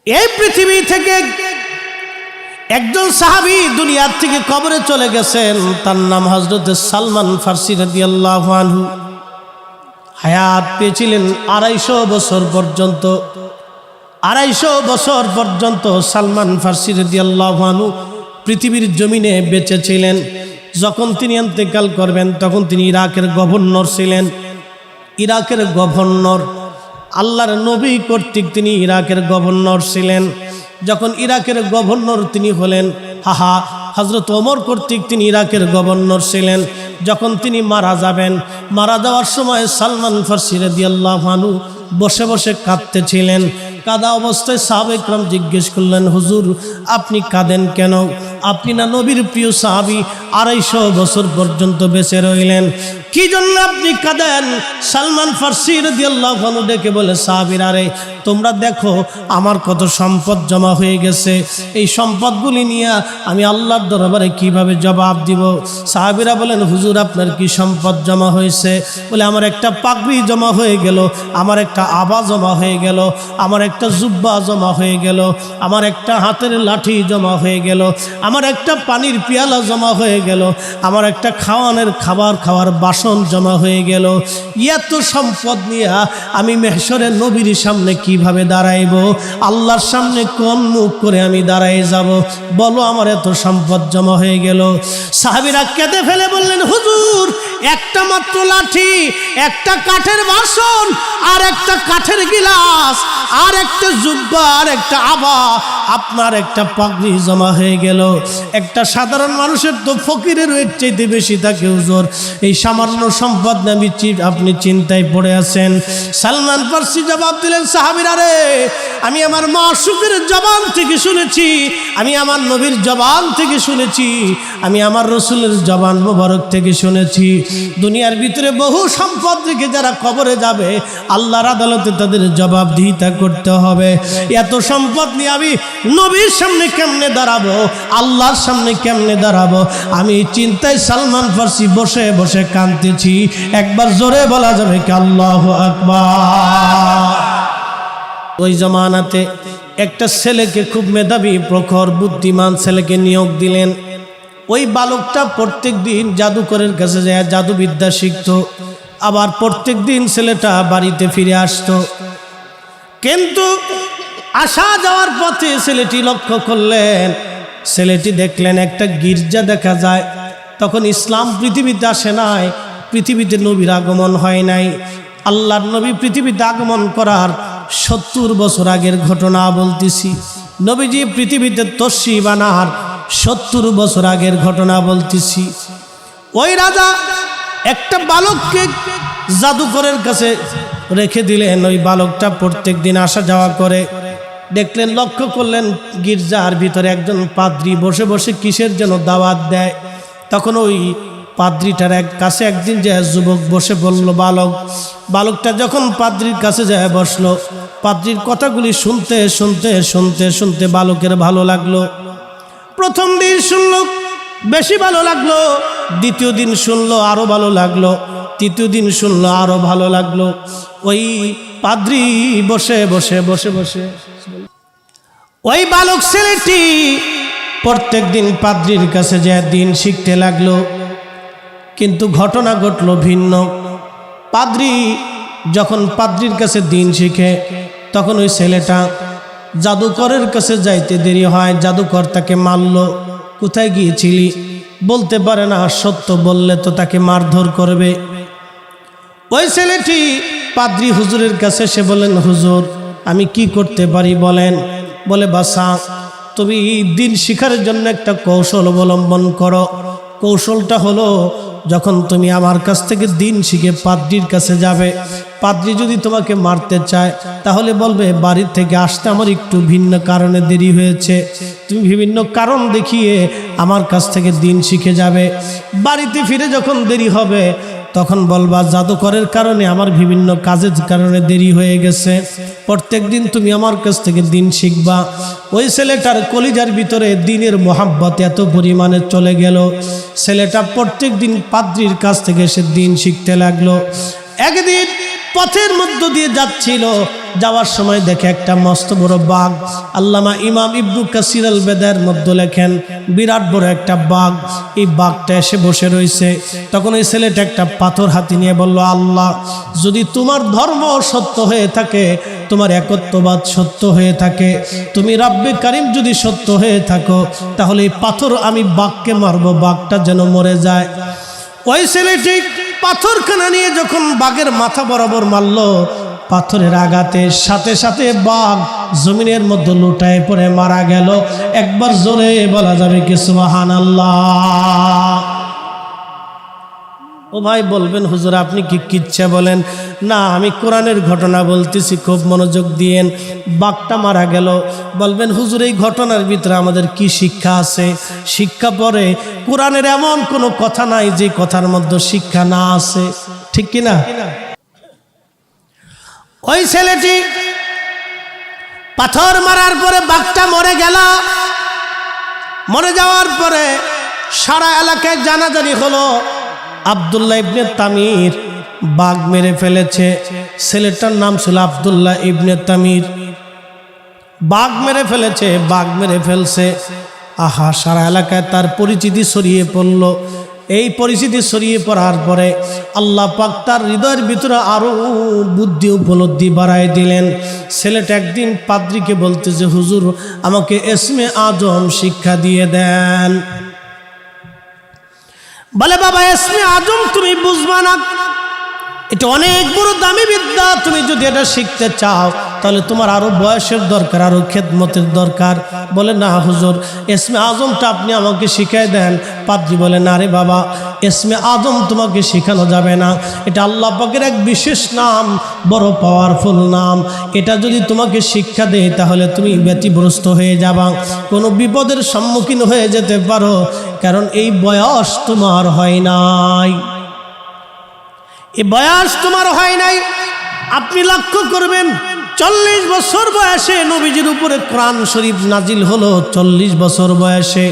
এই পৃথিবী থেকে একজন সাহাবী দুনিয়ার থেকে কবরে চলে গেছেন, তার নাম হযরত সালমান ফারসি রাদিয়াল্লাহু আনহু। হায়াত পেয়েছিলেন 250 বছর পর্যন্ত। 250 বছর পর্যন্ত সালমান ফারসি রাদিয়াল্লাহু আনহু পৃথিবীর জমিনে বেঁচে ছিলেন। যখন তিনি ইন্তেকাল করবেন তখন তিনি ইরাকের গভর্নর ছিলেন। ইরাকের গভর্নর, আল্লাহর নবী কর্তৃক তিনি ইরাকের গভর্নর ছিলেন। যখন ইরাকের গভর্নর তিনি হলেন, হযরত ওমর কর্তৃক তিনি ইরাকের গভর্নর ছিলেন। যখন তিনি মারা যাবেন, মারা যাওয়ার সময় সালমান ফারসি রাদিয়াল্লাহু আনহু বসে বসে কাঁদতেছিলেন। কাঁদা অবস্থায় সাহাবা ইকরাম জিজ্ঞেস করলেন, হুজুর আপনি কাঁদেন কেন? আপনি না নবীর প্রিয় সাহাবী, 250 বছর পর্যন্ত বেঁচে রইলেন, কি জন্য আপনি কাঁদেন? সালমান ফারসি রাদিয়াল্লাহু আনহু ডেকে বলে, সাহাবীরা রে, তোমরা দেখো আমার কত সম্পদ জমা হয়ে গেছে, এই সম্পদগুলি নিয়ে আমি আল্লাহর দরবারে কিভাবে জবাব দিব? সাহাবীরা বলেন, হুজুর আপনার কি সম্পদ জমা হয়েছে? বলে, আমার একটা পাগড়ি জমা হয়ে গেল, আমার একটা আবা জমা হয়ে গেল, আমার একটা জুব্বা জমা হয়ে গেল, আমার একটা হাতের লাঠি জমা হয়ে গেল, আমার একটা পানির পিয়ালা জমা হয়ে গেল, আমার একটা খাওয়ার বাসন জমা হয়ে গেল। এত সম্পদ নিয়ে আমি মেহশরের নবীর সামনে কিভাবে দাঁড়াইব? আল্লাহর সামনে কোন মুখ করে আমি দাঁড়াই যাব? বলো, আমার এত সম্পদ জমা হয়ে গেল। সাহাবীরা কেঁদে ফেলে বললেন, হুজুর একটা মাত্র লাঠি, একটা কাঠের বাসন, আর একটা কাঠের গিলাস, আর একটা জুব্বা, আর একটা আবা, আপনার একটা পাগড়ি জমা হয়ে গেল। একটা সাধারণ মানুষের তো ফকিরের এর চাইতে বেশি থাকে হুজুর, এই সামান্য সম্পদ নামি আপনি চিন্তায় পড়ে আছেন। সালমান ফারসি জবাব দিলেন, সাহাবীরা রে, আমি আমার মাসুকের জবান থেকে শুনেছি, আমি আমার নবীর জবান থেকে শুনেছি, আমি আমার রসুলের জবান মোবারক থেকে শুনেছি, দুনিয়ার ভিতরে বহু সম্পদ রেখে যারা কবরে যাবে আল্লাহর আদালতে তাদের জবাবদিহিতা করতে হবে। এত সম্পদ নিয়ে আমি নবীর সামনে কেমনে দাঁড়াবো, আল্লাহর সামনে কেমনে দাঁড়াবো? আমি চিন্তায় সালমান ফারসি বসে বসে কাঁদতেছি। একবার জোরে বলা যাবে কি আল্লাহু আকবার? ওই জমানাতে একটা ছেলেকে, খুব মেধাবী প্রখর বুদ্ধিমান ছেলেকে নিয়োগ দিলেন। ওই বালকটা প্রত্যেক দিন জাদুকরের কাছে যায় জাদুবিদ্যা শিখত, আবার প্রত্যেক দিন ছেলেটা বাড়িতে ফিরে আসতো। কিন্তু আসা যাওয়ার পথে ছেলেটি লক্ষ্য করলেন, ছেলেটি দেখলেন একটা গির্জা দেখা যায়। তখন ইসলাম পৃথিবীতে আসে নাই, পৃথিবীতে নবীর আগমন হয় নাই। আল্লাহর নবী পৃথিবীতে আগমন করার 70 বছর আগের ঘটনা বলতেছি। নবীজি পৃথিবীতে তশরিফ আনার 70 বছর আগের ঘটনা বলতেছি। ওই রাজা একটা বালককে জাদুকরের কাছে রেখে দিলেন। ওই বালকটা প্রত্যেক দিন আসা যাওয়া করে। দেখলেন, লক্ষ্য করলেন গির্জার ভিতরে একজন পাদ্রী বসে বসে কিসের যেন দাওয়াত দেয়। তখন ওই পাদ্রীটার কাছে একদিন যে যুবক বসে বলল, বালকটা যখন পাদ্রীর কাছে যায় বসলো, পাদ্রীর কথাগুলি শুনতে শুনতে শুনতে শুনতে বালকের ভালো লাগলো। প্রথম দিন শুনলো, বেশি ভালো লাগলো। দ্বিতীয় দিন শুনলো, আরো ভালো লাগলো। তৃতীয় দিন শুনলো, আরো ভালো লাগলো। ওই পাদ্রী বসে বসে বসে বসে ওই বালক ছেলেটি প্রত্যেক দিন পাদ্রীর কাছে যায় দিন শিখতে লাগলো। কিন্তু ঘটনা ঘটলো ভিন্ন। পাদ্রী যখন পাদ্রীর কাছে দিন শিখে, তখন ওই ছেলেটা জাদুকরের কাছে যাইতে দেরি হয়। জাদুকর তাকে মারল। কোথায় গিয়েছিলি? বলতে পারে না, সত্য বললে তো তাকে মারধর করবে। ওই ছেলেটি পাদ্রী হুজুরের কাছে এসে বলেন, হুজুর আমি কি করতে পারি বলেন? বলে, বাসা তুমি দিন শিখার জন্য একটা কৌশল অবলম্বন করো। কৌশলটা হলো, যখন তুমি আমার কাছ থেকে দিন শিখে পাদ্রীর কাছে যাবে, পাদ্রী যদি তোমাকে মারতে চায় তাহলে বলবে, বাড়ি থেকে আসতে আমার একটু ভিন্ন কারণে দেরি হয়েছে। তুমি বিভিন্ন কারণ দেখিয়ে আমার কাছ থেকে দিন শিখে যাবে। বাড়িতে ফিরে যখন দেরি হবে তখন বলবা, জাদুকরের কারণে আমার বিভিন্ন কাজের কারণে দেরি হয়ে গেছে। প্রত্যেক দিন তুমি আমার কাছ থেকে দিন শিখবা। ওই ছেলেটার কলিজার ভিতরে দিনের মোহাব্বত এত পরিমাণে চলে গেল, ছেলেটা প্রত্যেক দিন পাদ্রীর কাছ থেকে এসে দিন শিখতে লাগলো। একদিন পথের মধ্য দিয়ে যাচ্ছিল, যাওয়ার সময় দেখে একটা মস্ত বড় বাঘ। আল্লামা ইমাম ইবনু কাসির আল বেদার মধ্যে লেখেন বিরাট বড় একটা বাঘ। এই বাঘটা এসে বসে রয়েছে। তখন ওই ছেলেটা একটা পাথর হাতে নিয়ে বলল, আল্লাহ, যদি তোমার ধর্ম সত্য হয়ে থাকে, তোমার একত্ববাদ সত্য হয়ে থাকে, তুমি রাব্বে কারিম যদি সত্য হয়ে থাকো, তাহলে এই পাথর আমি বাঘকে মারবো, বাঘটা যেন মরে যায়। ওই ছেলেটি পাথরখানা নিয়ে যখন বাঘের মাথা বরাবর মারল, পাথরের আঘাতে সাথে সাথে বাঘ জমিনের মধ্যে লুটায় পড়ে মারা গেল। একবার জোরে বলা যাবে কি সুবহানাল্লাহ? ও ভাই বলবেন, হুজুর আপনি কি কিচ্ছা বলেন? না, আমি কোরআনের ঘটনা বলতেছি, খুব মনোযোগ দিয়েন। বাঘটা মারা গেল। বলবেন, হুজুর এই ঘটনার ভিতরে আমাদের কি শিক্ষা আছে? শিক্ষা পরে কোরআনের এমন কোনো কথা নাই যে কথার মধ্যে শিক্ষা না আছে, ঠিক কিনা? ওই ছেলেটি পাথর মারার পরে বাঘটা মরে গেল। মরে যাওয়ার পরে সারা এলাকায় জানাজানি হলো, আব্দুল্লাহ ইবনে তামির বাঘ মেরে ফেলেছে। ছেলেটার নাম ছিল আব্দুল্লাহ ইবনে তামির। বাঘ মেরে ফেলেছে, বাঘ মেরে ফেলছে। আহা, সারা এলাকায় তার পরিচিতি ছড়িয়ে পড়ল। এই পরিচিতি ছড়িয়ে পড়ার পরে আল্লাহ পাক তার হৃদয়ের ভিতরে আরো বুদ্ধি উপলব্ধি বাড়ায় দিলেন। ছেলেটা একদিন পাদ্রীকে বলতেছে, হুজুর আমাকে ইসমে আজম শিক্ষা দিয়ে দেন। বলে, বাবা ইসমে আজম তুমি বুঝবা না, এটা অনেক বড় দামি বিদ্যা। তুমি যদি এটা শিখতে চাও তাহলে তোমার আরো বয়সের দরকার, আরো খেদমতের দরকার। বলে, না হুজুর, ইসমে আজমটা আপনি আমাকে শিখাই দেন। পাদ্রী বলে, না রে বাবা, ইসমে আজম তোমাকে শেখানো যাবে না। এটা আল্লাহ পাকের এক বিশেষ নাম, বড় পাওয়ারফুল নাম। এটা যদি তোমাকে শিক্ষা দেয় তাহলে তুমি ব্যতিগ্রস্ত হয়ে যাবা, কোনো বিপদের সম্মুখীন হয়ে যেতে পারো, কারণ এই বয়স তোমার হয় নাই। এই বয়স তোমার হয় নাই। আপনি লক্ষ্য করবেন, 40 বছর বয়সে নবীজির উপরে কোরআন শরীফ নাজিল হলো। 40 বছর বয়সে।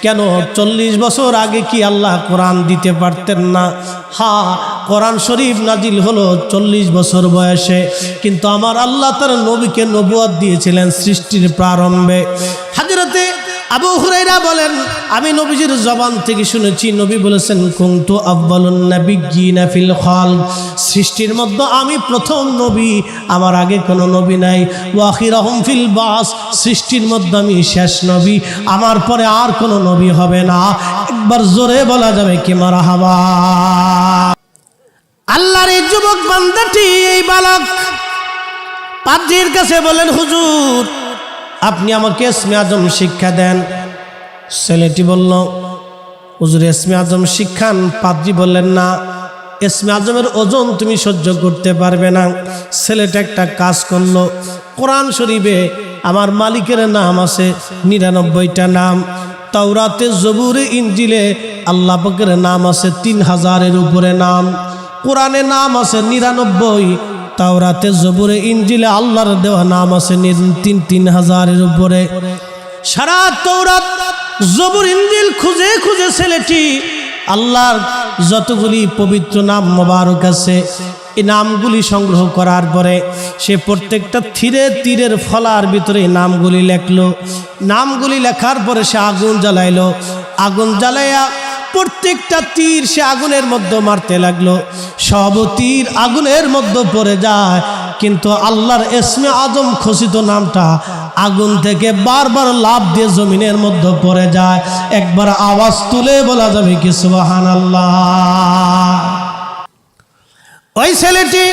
কেন 40 বছর আগে কি আল্লাহ কোরআন দিতে পারতেন না? হ্যাঁ, কোরআন শরীফ নাজিল হলো 40 বছর বয়সে, কিন্তু আমার আল্লাহ তার নবীকে নবুয়ত দিয়েছিলেন সৃষ্টির প্রারম্ভে। হযরতে আবু হুরায়রা বলেন, আমি নবীজির জবান থেকে শুনেছি, নবী বলেছেন, কুনতু আউয়ালুন নাবিয়্যিনা ফিল খালক, সৃষ্টির মধ্যে আমি প্রথম নবী, আমার আগে কোনো নবী নাই। ওয়া আখিরুহুম ফিল বাস, সৃষ্টির মধ্যে আমি শেষ নবী, আমার পরে আর কোনো নবী হবে না। একবার জোরে বলা যাবে কি মারহাবা? আল্লাহর এই যুবক বান্দাটি, এই বালক পাদ্রীর কাছে বলেন, হুজুর আপনি আমাকে ইসমে আজম শিক্ষা দেন। ছেলেটি বলল, হুজুর ইসমে আজম শিক্ষান। পাদ্রী বললেন, না, ইসমে আজমের ওজন তুমি সহ্য করতে পারবে না। ছেলেটা একটা কাজ করলো, কোরআন শরীফে আমার মালিকের নাম আছে 99টা নাম, তাওরাতে জবুরে ইনজিলে আল্লাহ পাকের নাম আছে 3000-এর উপরে নাম, কোরআনে নাম আছে 99, তাওরাতে জবুরে ইনজিলে আল্লাহর দেওয়া নাম আছে 3000-এর উপরে। সারা তাওরাত জবুর ইনজিল খুঁজে খুঁজে ছেলেটি আল্লাহর যতগুলি পবিত্র নাম মোবারক আছে এই নামগুলি সংগ্রহ করার পরে সে প্রত্যেকটা তীরের ফলার ভিতরে নামগুলি লেখলো। নামগুলি লেখার পরে সে আগুন জ্বালাইলো। আগুন জ্বালাইয়া প্রত্যেকটা তীর সে আগুনের মধ্যে মারতে লাগলো। সব তীর আগুনের মধ্যে পড়ে যায়, কিন্তু আল্লাহর ইসমে আজম খচিত নামটা আগুন থেকে বারবার লাফ দিয়ে জমিনের মধ্যে পড়ে যায়। একবার আওয়াজ তুলে বলা যাবে কি সুবহানাল্লাহ? ওই ছেলেটি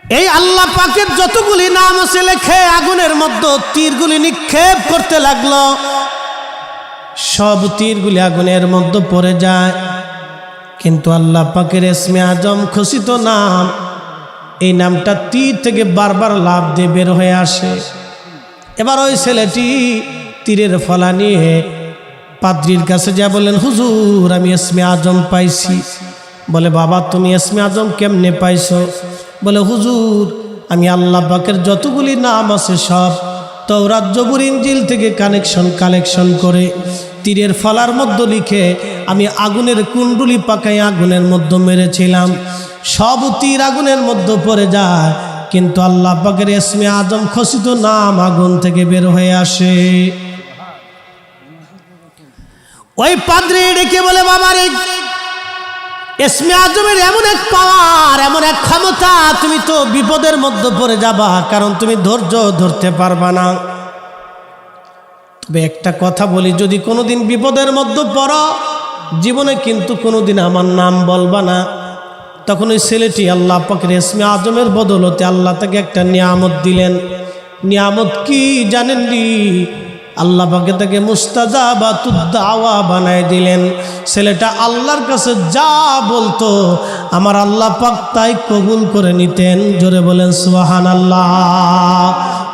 এই আল্লাহ পাকের যতগুলি নাম আছে লেখে আগুনের মধ্যে তীরগুলি নিক্ষেপ করতে লাগলো। সব তীরগুলি আগুনের মধ্যে পড়ে যায়, কিন্তু আল্লাহ পাকের ইসমে আজম খচিত নাম, এই নামটা তীর থেকে বারবার লাফ দিয়ে বের হয়ে আসে। এবার ওই ছেলেটি তীরের ফলা নিয়ে পাদ্রীর কাছে যা বললেন, হুজুর আমি ইসমে আজম পাইছি। বলে, বাবা তুমি ইসমে আজম কেমনে পাইছো? বলে, হুজুর আমি আল্লাহ পাকের যতগুলি নাম আছে সব তাওরাত জবুর ইনজিল থেকে কালেকশন করে তীরের ফলার মধ্যে লিখে আমি আগুনের কুণ্ডুলি পাকাই আগুনের মধ্যে মেরেছিলাম। সব তীর আগুনের মধ্যে পড়ে যায়, কিন্তু আল্লাহ পাকের ইসমে আজম খসিত নাম আগুন থেকে বের হয়ে আসে। ওই পাদ্রী ডেকে বলে, বাবারে ইসমে আজমের এমন এক পাওয়ার, এমন এক ক্ষমতা, তুমি তো বিপদের মধ্যে পড়ে যাবা, কারণ তুমি ধৈর্য ধরতে পারবা না। তবে একটা কথা বলি, যদি কোনোদিন বিপদের মধ্যে পড়ো, জীবনে কিন্তু কোনোদিন আমার নাম বলবা না। তখন ওই ছেলেটি আল্লাহ পাকের ইসমে আজমের বদলতে আল্লাহ তাকে একটা নিয়ামত দিলেন। নিয়ামত কি জানেননি? আল্লাহ পাকে তাকে মুস্তাজাবাতুদ দাওয়া বানায় দিলেন। ছেলেটা আল্লাহর কাছে যা বলতো আমার আল্লাহ পাক তাই কবুল করে নিতেন। জোরে বলেন সুবহানাল্লাহ।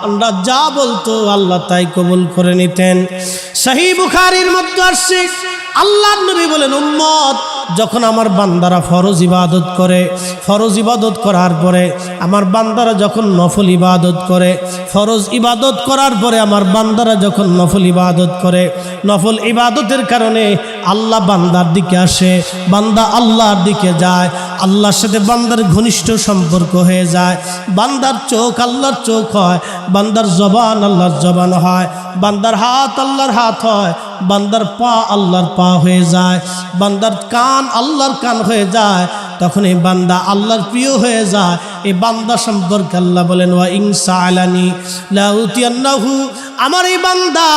আমরা যা বলতো আল্লাহ তাই কবুল করে নিতেন। সহিহ বুখারীর মধ্যে আসছে, আল্লাহর নবী বলেন, উম্মত যখন আমার বান্দারা ফরজ ইবাদত করে, ফরজ ইবাদত করার পরে আমার বান্দারা যখন নফল ইবাদত করে, ফরজ ইবাদত করার পরে আমার বান্দারা যখন নফল ইবাদত করে, নফল ইবাদতের কারণে আল্লাহ বান্দার দিকে আসে, বান্দা আল্লাহর দিকে যায়, আল্লাহর সাথে বান্দার ঘনিষ্ঠ সম্পর্ক হয়ে যায়। বান্দার চোখ আল্লাহর চোখ হয়, বান্দার জবান আল্লাহর জবান হয়, বান্দার হাত আল্লাহর হাত হয়, বান্দার পা আল্লাহর পা হয়ে যায়, বান্দার কান আল্লাহর কান হয়ে যায়। তখন এই বান্দা আল্লাহর প্রিয় হয়ে যায়। এই বান্দা সম্পর্কে আল্লাহ বলেন, ওয়া ইনসাআলানি লা উতিয়ান্নাহু, আমার এই বান্দা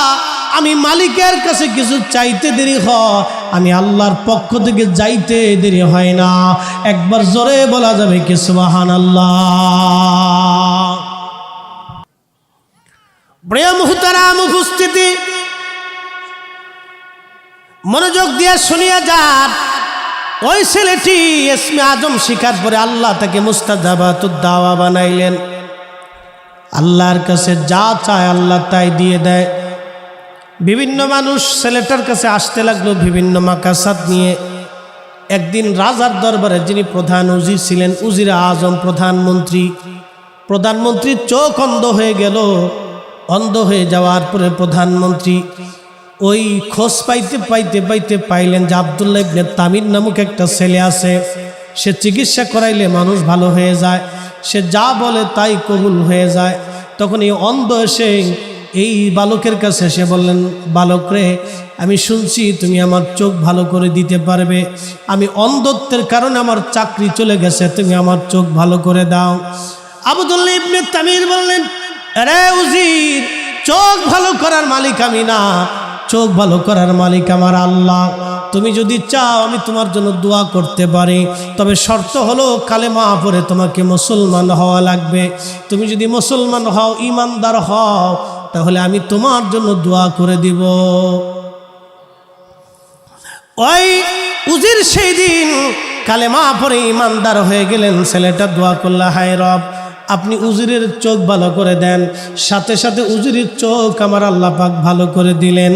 আমি মালিকের কাছে কিছু চাইতে দেরি হয়, আমি আল্লাহর পক্ষ থেকে যাইতে দেরি হয় না। একবার জোরে বলা যাবে কি সুবহানাল্লাহ। প্রিয় মুহতারাম উপস্থিতি, মনোযোগ দিয়ে শুনিয়া যান। ওই ছেলেটি ইসমে আজম শিখার পরে আল্লাহ তাকে মুস্তাজাবাতুদ দাওয়া বানাইলেন। আল্লাহর কাছে যা চায় আল্লাহ তাই দিয়ে দেয়। বিভিন্ন মানুষ ছেলেটার কাছে আসতে লাগলো বিভিন্ন মাকাসাদ নিয়ে। একদিন রাজার দরবারে যিনি প্রধান উজির ছিলেন, উজির আজম প্রধানমন্ত্রীর চোখ অন্ধ হয়ে গেল। অন্ধ হয়ে যাওয়ার পরে প্রধানমন্ত্রী ওই খোঁজ পাইলেন যে আব্দুল্লাহ ইবনে তামির নামক একটা ছেলে আছে, সে চিকিৎসা করাইলে মানুষ ভালো হয়ে যায়, সে যা বলে তাই কবুল হয়ে যায়। তখন এই অন্ধ এসে এই বালকের কাছে এসে বললেন, বালক রে, আমি শুনছি তুমি আমার চোখ ভালো করে দিতে পারবে, আমি অন্ধত্বের কারণে আমার চাকরি চলে গেছে, তুমি আমার চোখ ভালো করে দাও। আব্দুল্লাহ ইবনে তামির বললেন, আরে উজির, চোখ ভালো করার মালিক আমি না, চোখ ভালো করার মালিক আমার আল্লাহ। তুমি যদি চাও আমি তোমার জন্য দোয়া করতে পারি, তবে শর্ত হলো কালেমা পড়ে তোমাকে মুসলমান হওয়া লাগবে। তুমি যদি মুসলমান হও, ইমানদার হও, তাহলে আমি তোমার জন্য দোয়া করে দিব। ওই উজির সেই দিন কালেমা পড়ে ইমানদার হয়ে গেলেন। ছেলেটা দোয়া করল, হায় রব, আপনি উজিরের চোখ ভালো করে দেন। সাথে সাথে উজিরের চোখ আমার আল্লাহ পাক ভালো করে দিলেন।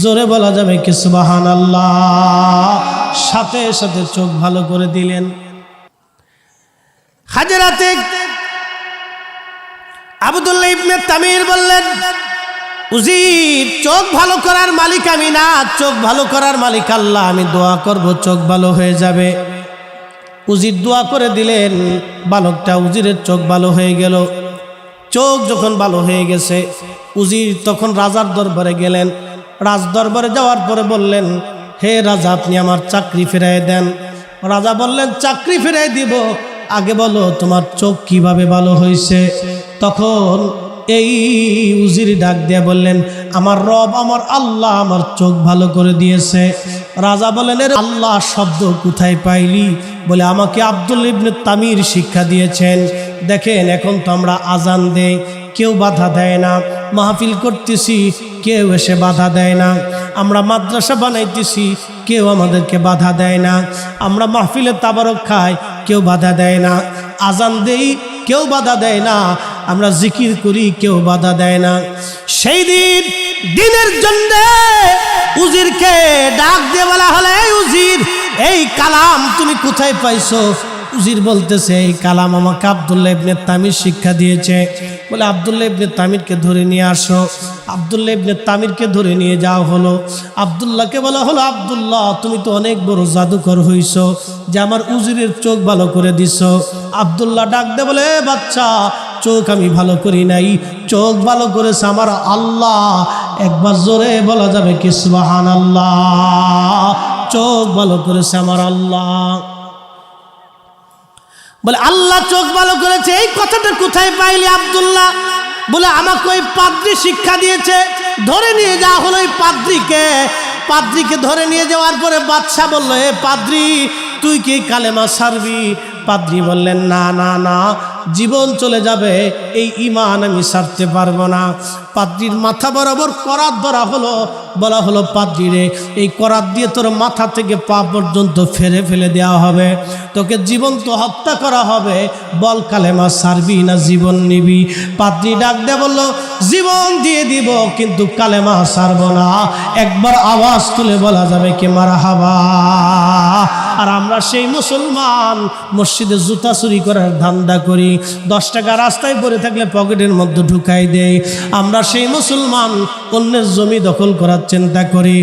জোরে বলা যাবে কি সুবহানাল্লাহ। সাথে সাথে চোখ ভালো করে দিলেন। হাজরাতে আব্দুল্লাহ ইবনে তামির বললেন, উজির, চোখ ভালো করার মালিক আমি না, চোখ ভালো করার মালিক আল্লাহ, আমি দোয়া করব চোখ ভালো হয়ে যাবে। উজির দোয়া করে দিলেন, বালকটা উজিরের চোখ ভালো হয়ে গেল। চোখ যখন ভালো হয়ে গেছে, উজির তখন রাজার দরবারে গেলেন। রাজ দরবারে যাওয়ার পরে বললেন, হে রাজা, আপনি আমার চাকরি ফিরাই দেন। রাজা বললেন, চাকরি ফিরাই দিব, আগে বলো তোমার চোখ কিভাবে ভালো হয়েছে। তখন এই উজির ডাক দিয়ে বললেন, আমার রব, আমার আল্লাহ আমার চোখ ভালো করে দিয়েছে। রাজা বলেন, এর আল্লাহ শব্দ কোথায় পাইলি? বলে, আমাকে আব্দুল্লাহ ইবনে তামির শিক্ষা দিয়েছেন। দেখেন, এখন তো আমরা আজান দেই, কেউ বাধা দেয় না, মাহফিল করতেছি, কেউ এসে বাধা দেয় না, আমরা মাদ্রাসা বানাইতেছি, কেউ আমাদেরকে বাধা দেয় না, আমরা মাহফিলে তাবারক খাই, কেউ বাধা দেয় না, আজান দেই, কেউ বাধা দেয় না, আমরা জিকির করি, কেউ বাধা দেয় না। সেই দিন দিনের জন্য উজিরকে ডাক দিয়ে বলা হলে, এই উজির, এই কালাম তুমি কোথায় পাইছো? উজির বলতেছে এই কালাম আমাকে আব্দুল্লাহ ইবনে তামির শিক্ষা দিয়েছে। বলে আব্দুল্লাহ ইবনে তামিরকে ধরে নিয়ে আসো। আব্দুল্লাহ ইবনে তামিরকে ধরে নিয়ে যাওয়া হলো। আব্দুল্লাহকে বলা হলো, আব্দুল্লাহ তুমি তো অনেক বড় জাদুকর হইছো যে আমার উজিরের চোখ ভালো করে দিছো। আব্দুল্লাহ ডাক দে বলে, বাচ্চা চোখ আমি ভালো করি নাই, চোখ ভালো করেছে আমার আল্লাহ। একবার জোরে বলা যাবে কি সুবহানাল্লাহ? চোখ ভালো করেছে আমার আল্লাহ। বলে আল্লাহ চোখ ভালো করেছে, এই কথাটা কোথায় পাইলি আব্দুল্লাহ? বলে আমাকে ওই পাদ্রী শিক্ষা দিয়েছে। ধরে নিয়ে যাওয়া হলো ওই পাদ্রীকে ধরে নিয়ে যাওয়ার পরে বাদশা বললো, হে পাদ্রী তুই কি কালেমা ছাড়বি? পাদ্রী বললেন, না না না, জীবন চলে যাবে, এই ঈমান আমি ছাড়তে পারবো না। পাদ্রীর মাথা বরাবর করাত ধরা হলো। বলা হলো, পাদ্রী রে, এই করাত দিয়ে তোর মাথা থেকে পা পর্যন্ত ফেলে দেওয়া হবে, তোকে জীবন্ত হত্যা করা হবে। বল কালেমা ছাড়বি না জীবন নিবি? পাদ্রী ডাক দিয়ে বলল, জীবন দিয়ে দিব কিন্তু কালেমা ছাড়বো না। একবার আওয়াজ তুলে বলা যাবে কি মারহাবা? আর আমরা সেই মুসলমান মসজিদে জুতা চুরি করার ধান্দা করি, 10 টাকা রাস্তায় পড়ে থাকলে পকেটের মধ্যে ঢুকাই দেই। আমরা সেই মুসলমান অন্যের জমি দখল করার চিন্তা করি।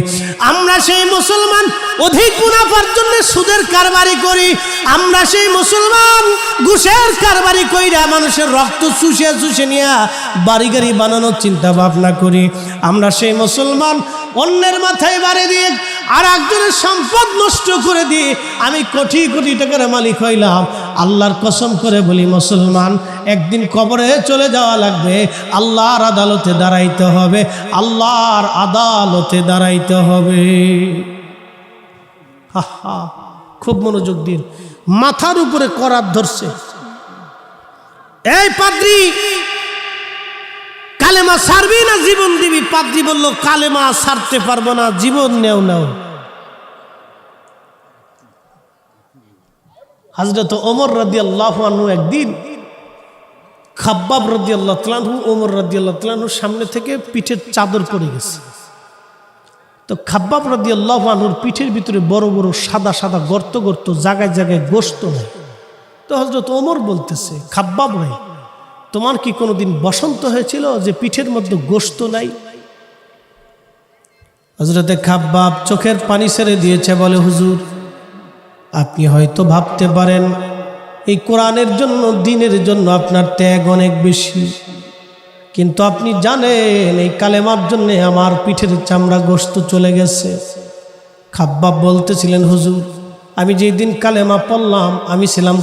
আমরা সেই মুসলমান অধিক মুনাফার জন্য সুদের কারবারি করি। আমরা সেই মুসলমান ঘুষের কারবারি কইরা মানুষের রক্ত চুষে নিয়ে বাড়ি গাড়ি বানানোর চিন্তা ভাবনা করি। আমরা সেই মুসলমান অন্যের মাথায় বাড়ি দিয়ে আর একজনের সম্পদ নষ্ট করে দিয়ে আমি কোটি কোটি টাকার মালিক হইলাম। আল্লাহর কসম করে বলি মুসলমান, একদিন কবরে চলে যাওয়া লাগবে, আল্লাহর আদালতে দাঁড়াইতে হবে, আল্লাহর আদালতে দাঁড়াইতে হবে। খুব মনোযোগ দিন, মাথার উপরে করাত ধরছে। এই পাদ্রী কালেমা ছাড়বি না জীবন দিবি? পাদ্রী বলল, কালেমা ছাড়তে পারবো না, জীবন নেও। হযরত ওমর রাদিয়াল্লাহু আনহু একদিন খাব্বাব রাদিয়াল্লাহু তাআলা আনহু ওমর রাদিয়াল্লাহু তাআলা আনহুর সামনে থেকে পিঠের চাদর পড়ে গেছে। তো খাব্বাব রাদিয়াল্লাহু আনহুর পিঠের ভিতরে বড় বড় সাদা সাদা গর্ত জায়গায় জায়গায় গোশত নাই। তো হযরত ওমর বলতেছে, খাব্বাব ভাই, তোমার কি কোনোদিন বসন্ত হয়েছিল যে পিঠের মধ্যে গোশত নাই? হযরতে খাব্বাব চোখের পানি ছেড়ে দিয়েছে, বলে, হুজুর আপনি হয়তো ভাবতে পারেন এই কোরআনের জন্য দ্বীনের জন্য আপনার ত্যাগ অনেক বেশি, কিন্তু আপনি জানেন এই কালেমার জন্য আমার পিঠের চামড়া গোশত চলে গেছে। খাব্বাব বলতেছিলেন, হুজুর আমি যেই দিন কালেমা পড়লাম আমি ছিলাম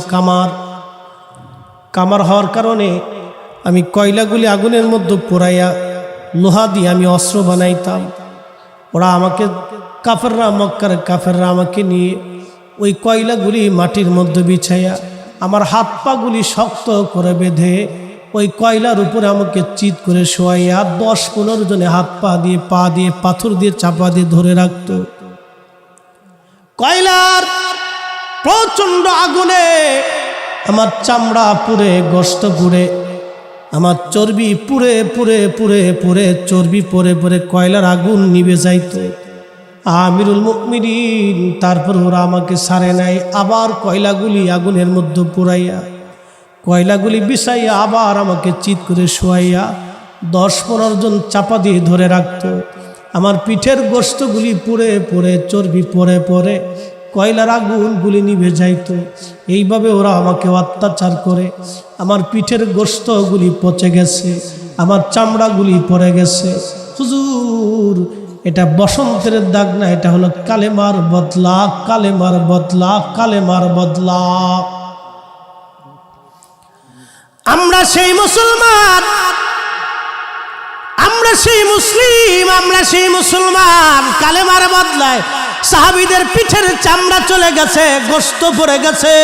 কামার হওয়ার কারণে আমি কয়লাগুলি আগুনের মধ্যে পোড়াইয়া লোহা দিয়ে আমি অস্ত্র বানাইতাম। ওরা আমাকে মক্কার কাফেররা আমাকে নিয়ে ওই কয়লাগুলি মাটির মধ্যে বিছাইয়া আমার হাত পাগুলি শক্ত করে বেঁধে ওই কয়লার উপরে আমাকে চিৎ করে শোয়াইয়া 10-15 জনে হাত পা দিয়ে পাথর দিয়ে চাপা দিয়ে ধরে রাখত। কয়লার প্রচন্ড আগুনে আমার চামড়া পুড়ে, গোশত পুড়ে, আমার চর্বি পুড়ে চর্বি পরে কয়লার আগুন নিভে যাইত। আমিরুল মুমিনিন তারপর ওরা আমাকে ছাড়ে নাই, আবার কয়লাগুলি আগুনের মধ্যে পুড়াইয়া কয়লাগুলি বিছাইয়া আবার আমাকে চিৎ করে শোয়াইয়া 10-15 জন চাপা দিয়ে ধরে রাখত। আমার পিঠের গোশতগুলি পুড়ে চর্বি পরে কয়লার আগুনগুলি নিভে যাইত। এইভাবে ওরা আমাকে অত্যাচার করে আমার পিঠের গোশতগুলি পচে গেছে, আমার চামড়াগুলি পড়ে গেছে। হুজুর এটা বসন্তের দাগ না, এটা হলো কালেমার বদলা, কালেমার বদলা, কালেমার বদলা। আমরা সেই মুসলমান, আমরা সেই মুসলিম, আমরা সেই মুসলমান কালেমার বদলায় সাহাবীদের পিঠের চামড়া চলে গেছে, গোশত পড়ে গেছে।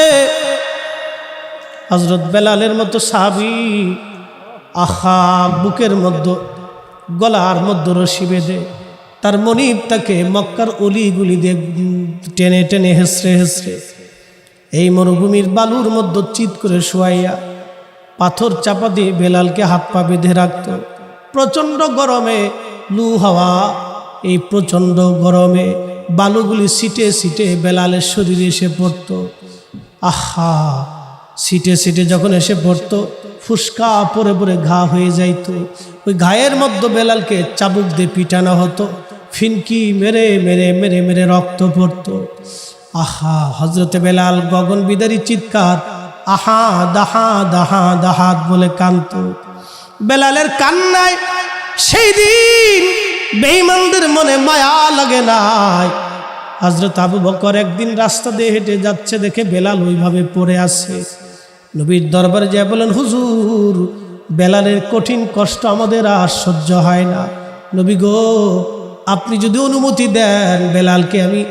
হযরত বেলালের মতো সাহাবী বুকের মধ্যে গলার মধ্যে রশি বেঁধে তার মনিব তাকে মক্কার অলিগুলি দিয়ে টেনে হেসড়ে এই মরুভূমির বালুর মধ্যে চিৎ করে শোয়াইয়া পাথর চাপা দিয়ে বেলালকে হাত পা বেঁধে রাখত। প্রচণ্ড গরমে লু হাওয়া, এই প্রচণ্ড গরমে বালুগুলি সিটে বেলালের শরীরে এসে পড়ত। আহা, সিটে সিটে যখন এসে পড়তো ফুসকা পরে পরে ঘা হয়ে যাইত। ওই ঘায়ের মধ্যে বেলালকে চাবুক দিয়ে পিটানো হতো, ফিনকি মেরে মেরে মেরে মেরে রক্ত পড়তো। আহা, হজরতে বেলাল গগন বিদারী চিৎকার, আহা দাহা দাহা দাহাত বলে কান্ত। বেলালের কান্নায় সেই দিন বেঈমানদের মনে মায়া লাগে নাই। হযরত আবু বকর একদিন রাস্তা দিয়ে হেঁটে যাচ্ছে, দেখে বেলাল ওইভাবে পড়ে আছে। নবীর দরবারে যায় বলেন, হুজুর বেলালের কঠিন কষ্ট আমাদের আর সহ্য হয় না। নবী গো, আপনি যদি অনুমতি দেন বেলালকে আমি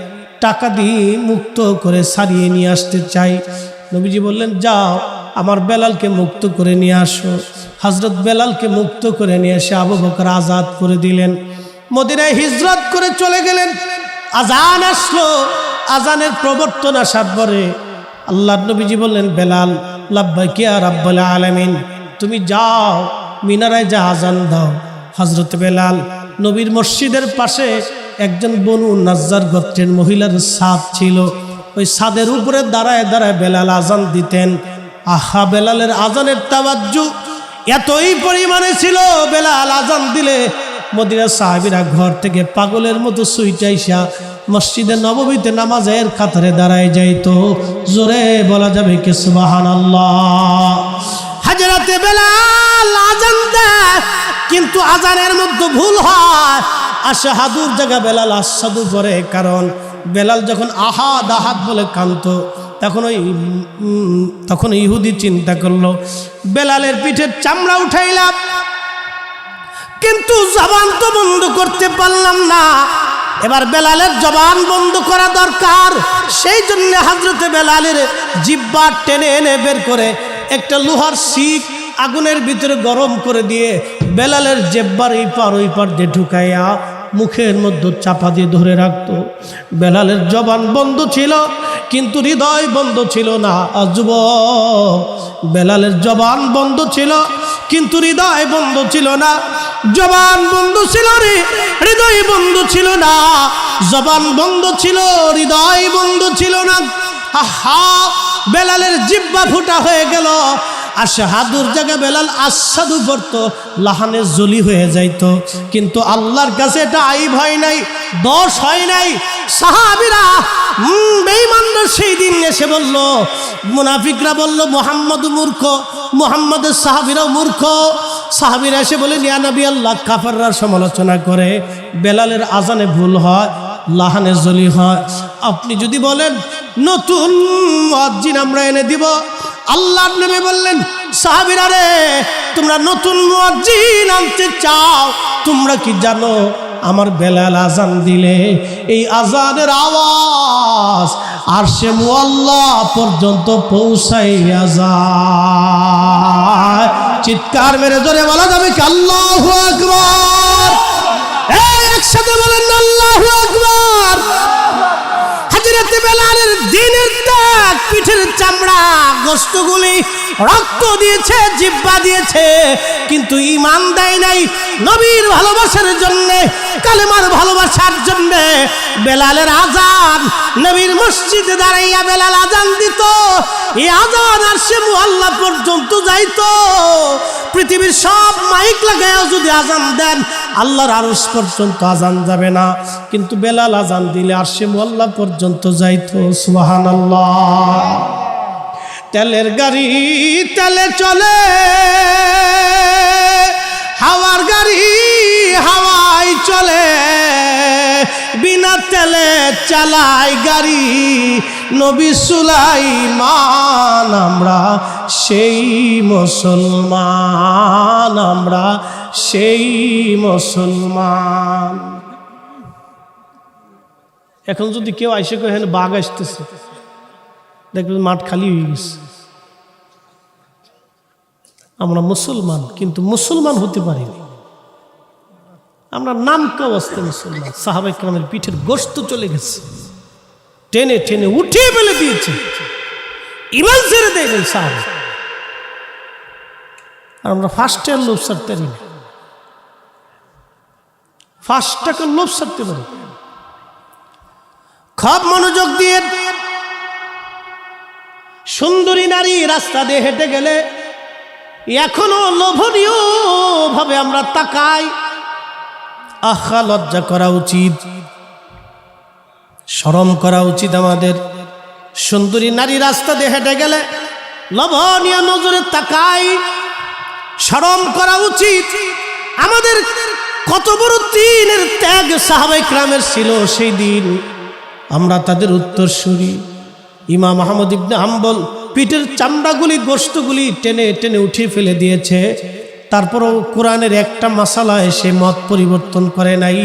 টাকা দিয়ে মুক্ত করে ছাড়িয়ে নিয়ে আসতে চাই। নবীজি বললেন, যাও আমার বেলালকে মুক্ত করে নিয়ে আসো। হযরত বেলালকে মুক্ত করে নিয়ে এসে আবু বকর আজাদ করে দিলেন। মদিনায় হিজরত করে চলে গেলেন। আজান আসলো, আজানের প্রবর্তন আসার পরে আল্লাহর নবীজি বললেন, বেলাল লাব্বাইক ইয়া রাব্বাল আলামিন, তুমি যাও মিনারায় যা আজান দাও। হযরত বেলাল নবীর মসজিদের পাশে একজন বনু নাজ্জার গোত্রের মহিলার ছাদ ছিল, ওই ছাদের উপরে দাঁড়ায় দাঁড়ায় বেলাল আজান দিতেন। আহা, বেলালের আজানের তাওয়াজ্জু এতই পরিমাণে ছিল, বেলাল আজান দিলে মদিনার সাহাবীরা ঘর থেকে পাগলের মতো ছুটাইসা মসজিদে নববীতে নামাজের কাতারে দাঁড়ায় যাইতো। জোরে বলা যাবে কি সুবহানাল্লাহ। হযরতে বেলাল আজান দেয়, কিন্তু আজানের মধ্যে ভুল হয়, আশহাদুর জায়গা বেলাল আশহাদু পড়ে। কারণ বেলাল যখন আহাদ আহাদ বলে কাঁদতো, তখন ইহুদি চিন্তা করলো বেলালের পিঠের চামড়া উঠাইলাম, কিন্তু জবান তো বন্ধ করতে পারলাম না, এবার বেলালের জবান বন্ধ করা দরকার। সেই জন্য হযরতে বেলালের জিহ্বা টেনে এনে বের করে একটা লোহার শিক আগুনের ভিতরে গরম করে দিয়ে বেলালের জিহ্বার এই পার ওই পার দিয়ে ঢুকাইয়া মুখের মধ্যে চাপা দিয়ে ধরে রাখতো। বেলালের জবান বন্ধ ছিল, কিন্তু হৃদয় বন্ধ ছিল না। যুবক, বেলালের জবান বন্ধ ছিল, কিন্তু হৃদয় বন্ধ ছিল না। জবান বন্ধ ছিল রে, হৃদয় বন্ধ ছিল না। জবান বন্ধ ছিল, হৃদয় বন্ধ ছিল না। আহা, বেলালের জিহ্বা ফুটা হয়ে গেল। আশহাদুর জায়গায় বেলাল আশহাদু পড়তো, লাহানে জলি হয়ে যাইতো। কিন্তু আল্লাহর কাছে এটা আইব হয় নাই, দোষ হয় নাই। সাহাবীরা বেঈমানরা সেই দিন এসে বলল, মুনাফিকরা বলল মুহাম্মদ মূর্খ, মুহাম্মদের সাহাবীরাও মূর্খ। সাহাবীরা এসে বলে, ইয়া নবী আল্লাহ, কাফেররা সমালোচনা করে বেলালের আজানে ভুল হয়, লাহানে জলি হয়। আপনি যদি বলেন নতুন মুয়াজ্জিন আমরা এনে দিব। আল্লাহর নবী বললেন, সাহাবীরা রে, তোমরা নতুন মুয়াজ্জিন আনতে চাও, তোমরা কি জানো আমার বেলাল আজান দিলে এই আজানের আওয়াজ আরশে মুআল্লা পর্যন্ত পৌঁছাইয়া যায়। চিৎকার মেরে জোরে বলা যাবে কি আল্লাহু আকবার? একসাথে বলেন আল্লাহু আকবার। হযরত বেলালের দিনের দাগ, পিঠের চামড়া, গোশতগুলি রক্ত দিয়েছে, জিহ্বা দিয়েছে, কিন্তু ঈমান দেয় নাই। নবীর ভালোবাসার জন্য, কালেমার ভালোবাসার জন্য বেলালের আজান, নবীর মসজিদে দাঁড়াইয়া বেলাল আজান দিত। এই আজান আরশে মুআল্লা পর্যন্ত যাইতো। পৃথিবীর সব মাইক লাগায়া যদি আজান দেন, আল্লাহর আরশ পর্যন্ত আজান যাবে না, কিন্তু বেলাল আজান দিলে আরশে মুআল্লা পর্যন্ত যাইতো। সুবহানাল্লাহ। তেলের গাড়ি তেলে চলে, হাওয়ার গাড়ি হাওয়ায় চলে, বিনা তেলে চালায় গাড়ি নবী সুলাইমান। আমরা সেই মুসলমান, আমরা সেই মুসলমান। এখন যদি কেউ আইসে কহে বাঘ আসতেছে, দেখবেন মাঠ খালি হয়ে গেছে। আমরা মুসলমান, কিন্তু মুসলমান হতে পারিনি। আমরা নামকে অবস্থায় মুসলমান। সাহাবায়ে কেরামের পিঠের গোশত চলে গেছে, টেনে টেনে উঠিয়ে ফেলে দিয়েছে, ঈমান ছেড়ে দেয়নি সাহাবা। আর আমরা ফার্স্টের লোভ ছাড়তে পারি না, ফার্স্টটাকে লোভ ছাড়তে পারি। খুব মনোযোগ দিয়ে সুন্দরী নারী রাস্তা দিয়ে হেঁটে গেলে এখনো লোভনীয় ভাবে আমরা তাকাই। আহা, লজ্জা করা উচিত, শরম করা উচিত আমাদের। সুন্দরী নারী রাস্তা দিয়ে হেঁটে গেলে লোভনীয় নজরে তাকাই, শরম করা উচিত আমাদের। কত বড় দিনের ত্যাগ সাহাবায়ে কেরামের ছিল সেই দিন, আমরা তাদের উত্তরসূরি। ইমাম আহমদ ইবনে হাম্বল পিঠের চামড়াগুলি গোশতগুলি টেনে টেনে উঠিয়ে ফেলে দিয়েছে, তারপরও কোরআনের একটা মাসালা এসে মত পরিবর্তন করে নাই,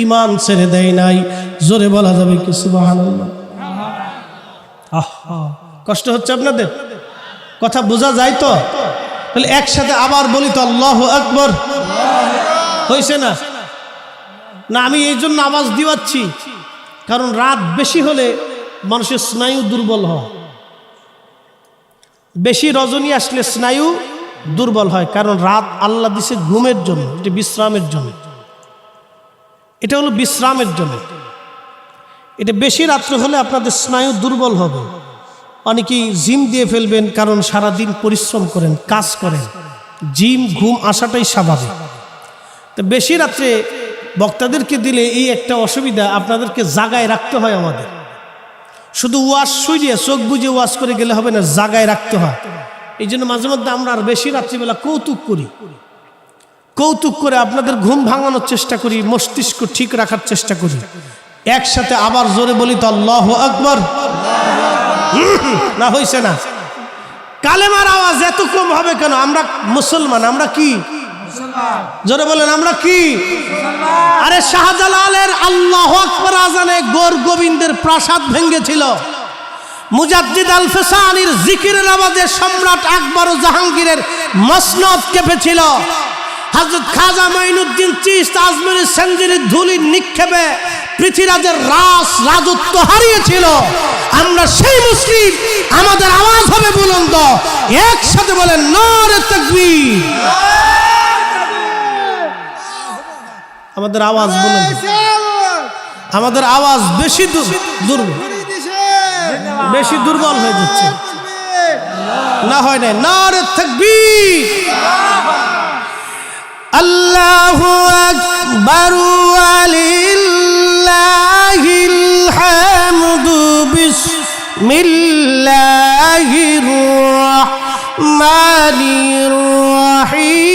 ইমান ছেড়ে দেয় নাই। জোরে বলা যাবে কি সুবহানাল্লাহ? আহা, কষ্ট হচ্ছে আপনাদের? কথা বোঝা যায় তো? তাহলে একসাথে আবার বলি তো, আল্লাহু আকবার। হয়েছে না? না, আমি এই জন্য আওয়াজ দিওয়াচ্ছি, কারণ রাত বেশি হলে মানুষের স্নায়ু দুর্বল হয়। বেশি রজনী আসলে স্নায়ু দুর্বল হয়, কারণ রাত আল্লাহ দিছে ঘুমের জন্য, এটা বিশ্রামের জন্য। এটা হলো বিশ্রামের জন্য। এটা বেশি রাত্রে হলে আপনাদের স্নায়ু দুর্বল হবে। অনেকেই জিম দিয়ে ফেলবেন, কারণ সারাদিন পরিশ্রম করেন, কাজ করেন, জিম ঘুম আসাটাই স্বাভাবিক। তো বেশি রাত্রে বক্তাদেরকে দিলে এই একটা অসুবিধা, আপনাদেরকে জাগায় রাখতে হয়। আমাদের শুধু ওয়াজ শুইয়ে চোখ বুঝে ওয়াজ করে গেলে হবে না, জাগায় রাখতে হয়। এই জন্য মাঝে মধ্যে আমরা আর বেশি রাত্রিবেলা কৌতুক করে আপনাদের ঘুম ভাঙানোর চেষ্টা করি, মস্তিষ্ক ঠিক রাখার চেষ্টা করি। একসাথে আবার জোরে বলি তো, আল্লাহু আকবার। না, হইছে না? কালেমার আওয়াজ এত কম হবে কেন? আমরা মুসলমান। আমরা কি? জোরে বলেন, আমরা কি? আরে শাহজালালের আল্লাহু আকবার আজানে গোর গোবিন্দের প্রাসাদ ভেঙেছিল। মুজাদ্দিদ আল ফেসানির জিকিরের আওয়াজে সম্রাট আকবর ও জাহাঙ্গীরের মসনদ কেঁপেছিল। হযরত খাজা মাইনুদ্দিন চিশতি আজমিরি সেঞ্জিরির ধুলি নিক্ষেপে পৃথিবীরাজের রাজত্ব হারিয়েছিল। আমরা সেই মুসলিম, আমাদের আওয়াজ হবে বুলন্দ। একসাথে বলেন নারে তাকবীর। আমাদের আওয়াজ বুলন্দ, আমাদের আওয়াজ বেশি দুর্বল হয়ে যাচ্ছে। না, হয় না। নারে তাকবীর। আল্লাহু আকবার ওয়ালিল্লাহিল হামদু বিসমিল্লাহির রাহমানির রাহিম।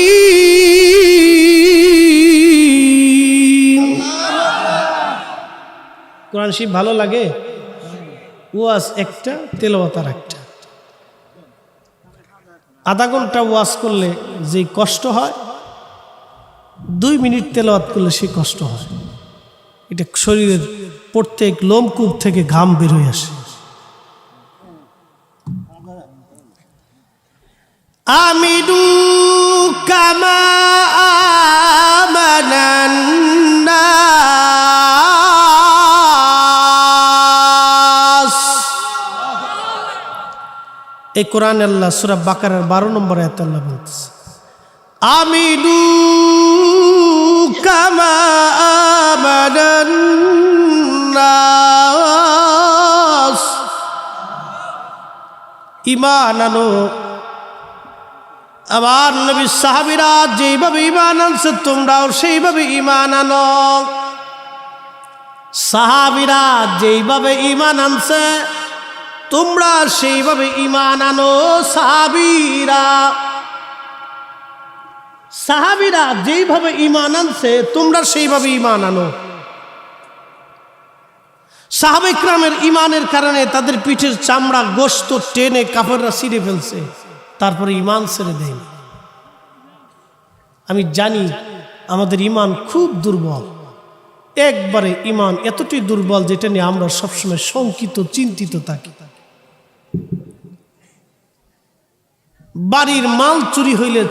কোরআন শরীফ ভালো লাগে? ওয়াজ একটা, তেলাওয়াত আর একটা। আধা ঘন্টা ওয়াজ করলে যে কষ্ট হয়, 2 মিনিট তেলাওয়াত করলে সে কষ্ট হয়। এটা শরীরের প্রত্যেক লোমকূপ থেকে ঘাম বের হয়ে আসে। আমিদু কামা আমানান নাস। এই কোরআন আল্লাহ সূরা বাকারার 12 নম্বর আয়াতে আল্লাহ বলতেছে, আমিদু কামা আমানান নাস। ঈমান আনো। আমার নবী সাহাবীরা যেইভাবে ঈমান আনছে তোমরাও সেইভাবে ঈমান আনো। সাহাবীরা যেইভাবে ঈমান আনছে তোমরা সেইভাবে ঈমান আনো। সাহাবীরা যেইভাবে ঈমান আনছে তোমরা সেইভাবে ঈমান আনো। সাহাবায়ে কেরামের ঈমানের কারণে তাদের পিঠের চামড়া গোশত টেনে কাফেররা ছিঁড়ে ফেলছে, তারপরে ঈমান ছেড়ে দেয়। আমি জানি আমাদের ঈমান খুব দুর্বল, একবারে ঈমান এতটাই দুর্বল যেটা নিয়ে আমরা সবসময় শঙ্কিত, চিন্তিত থাকি। বাড়ির মাল চুরি হইলে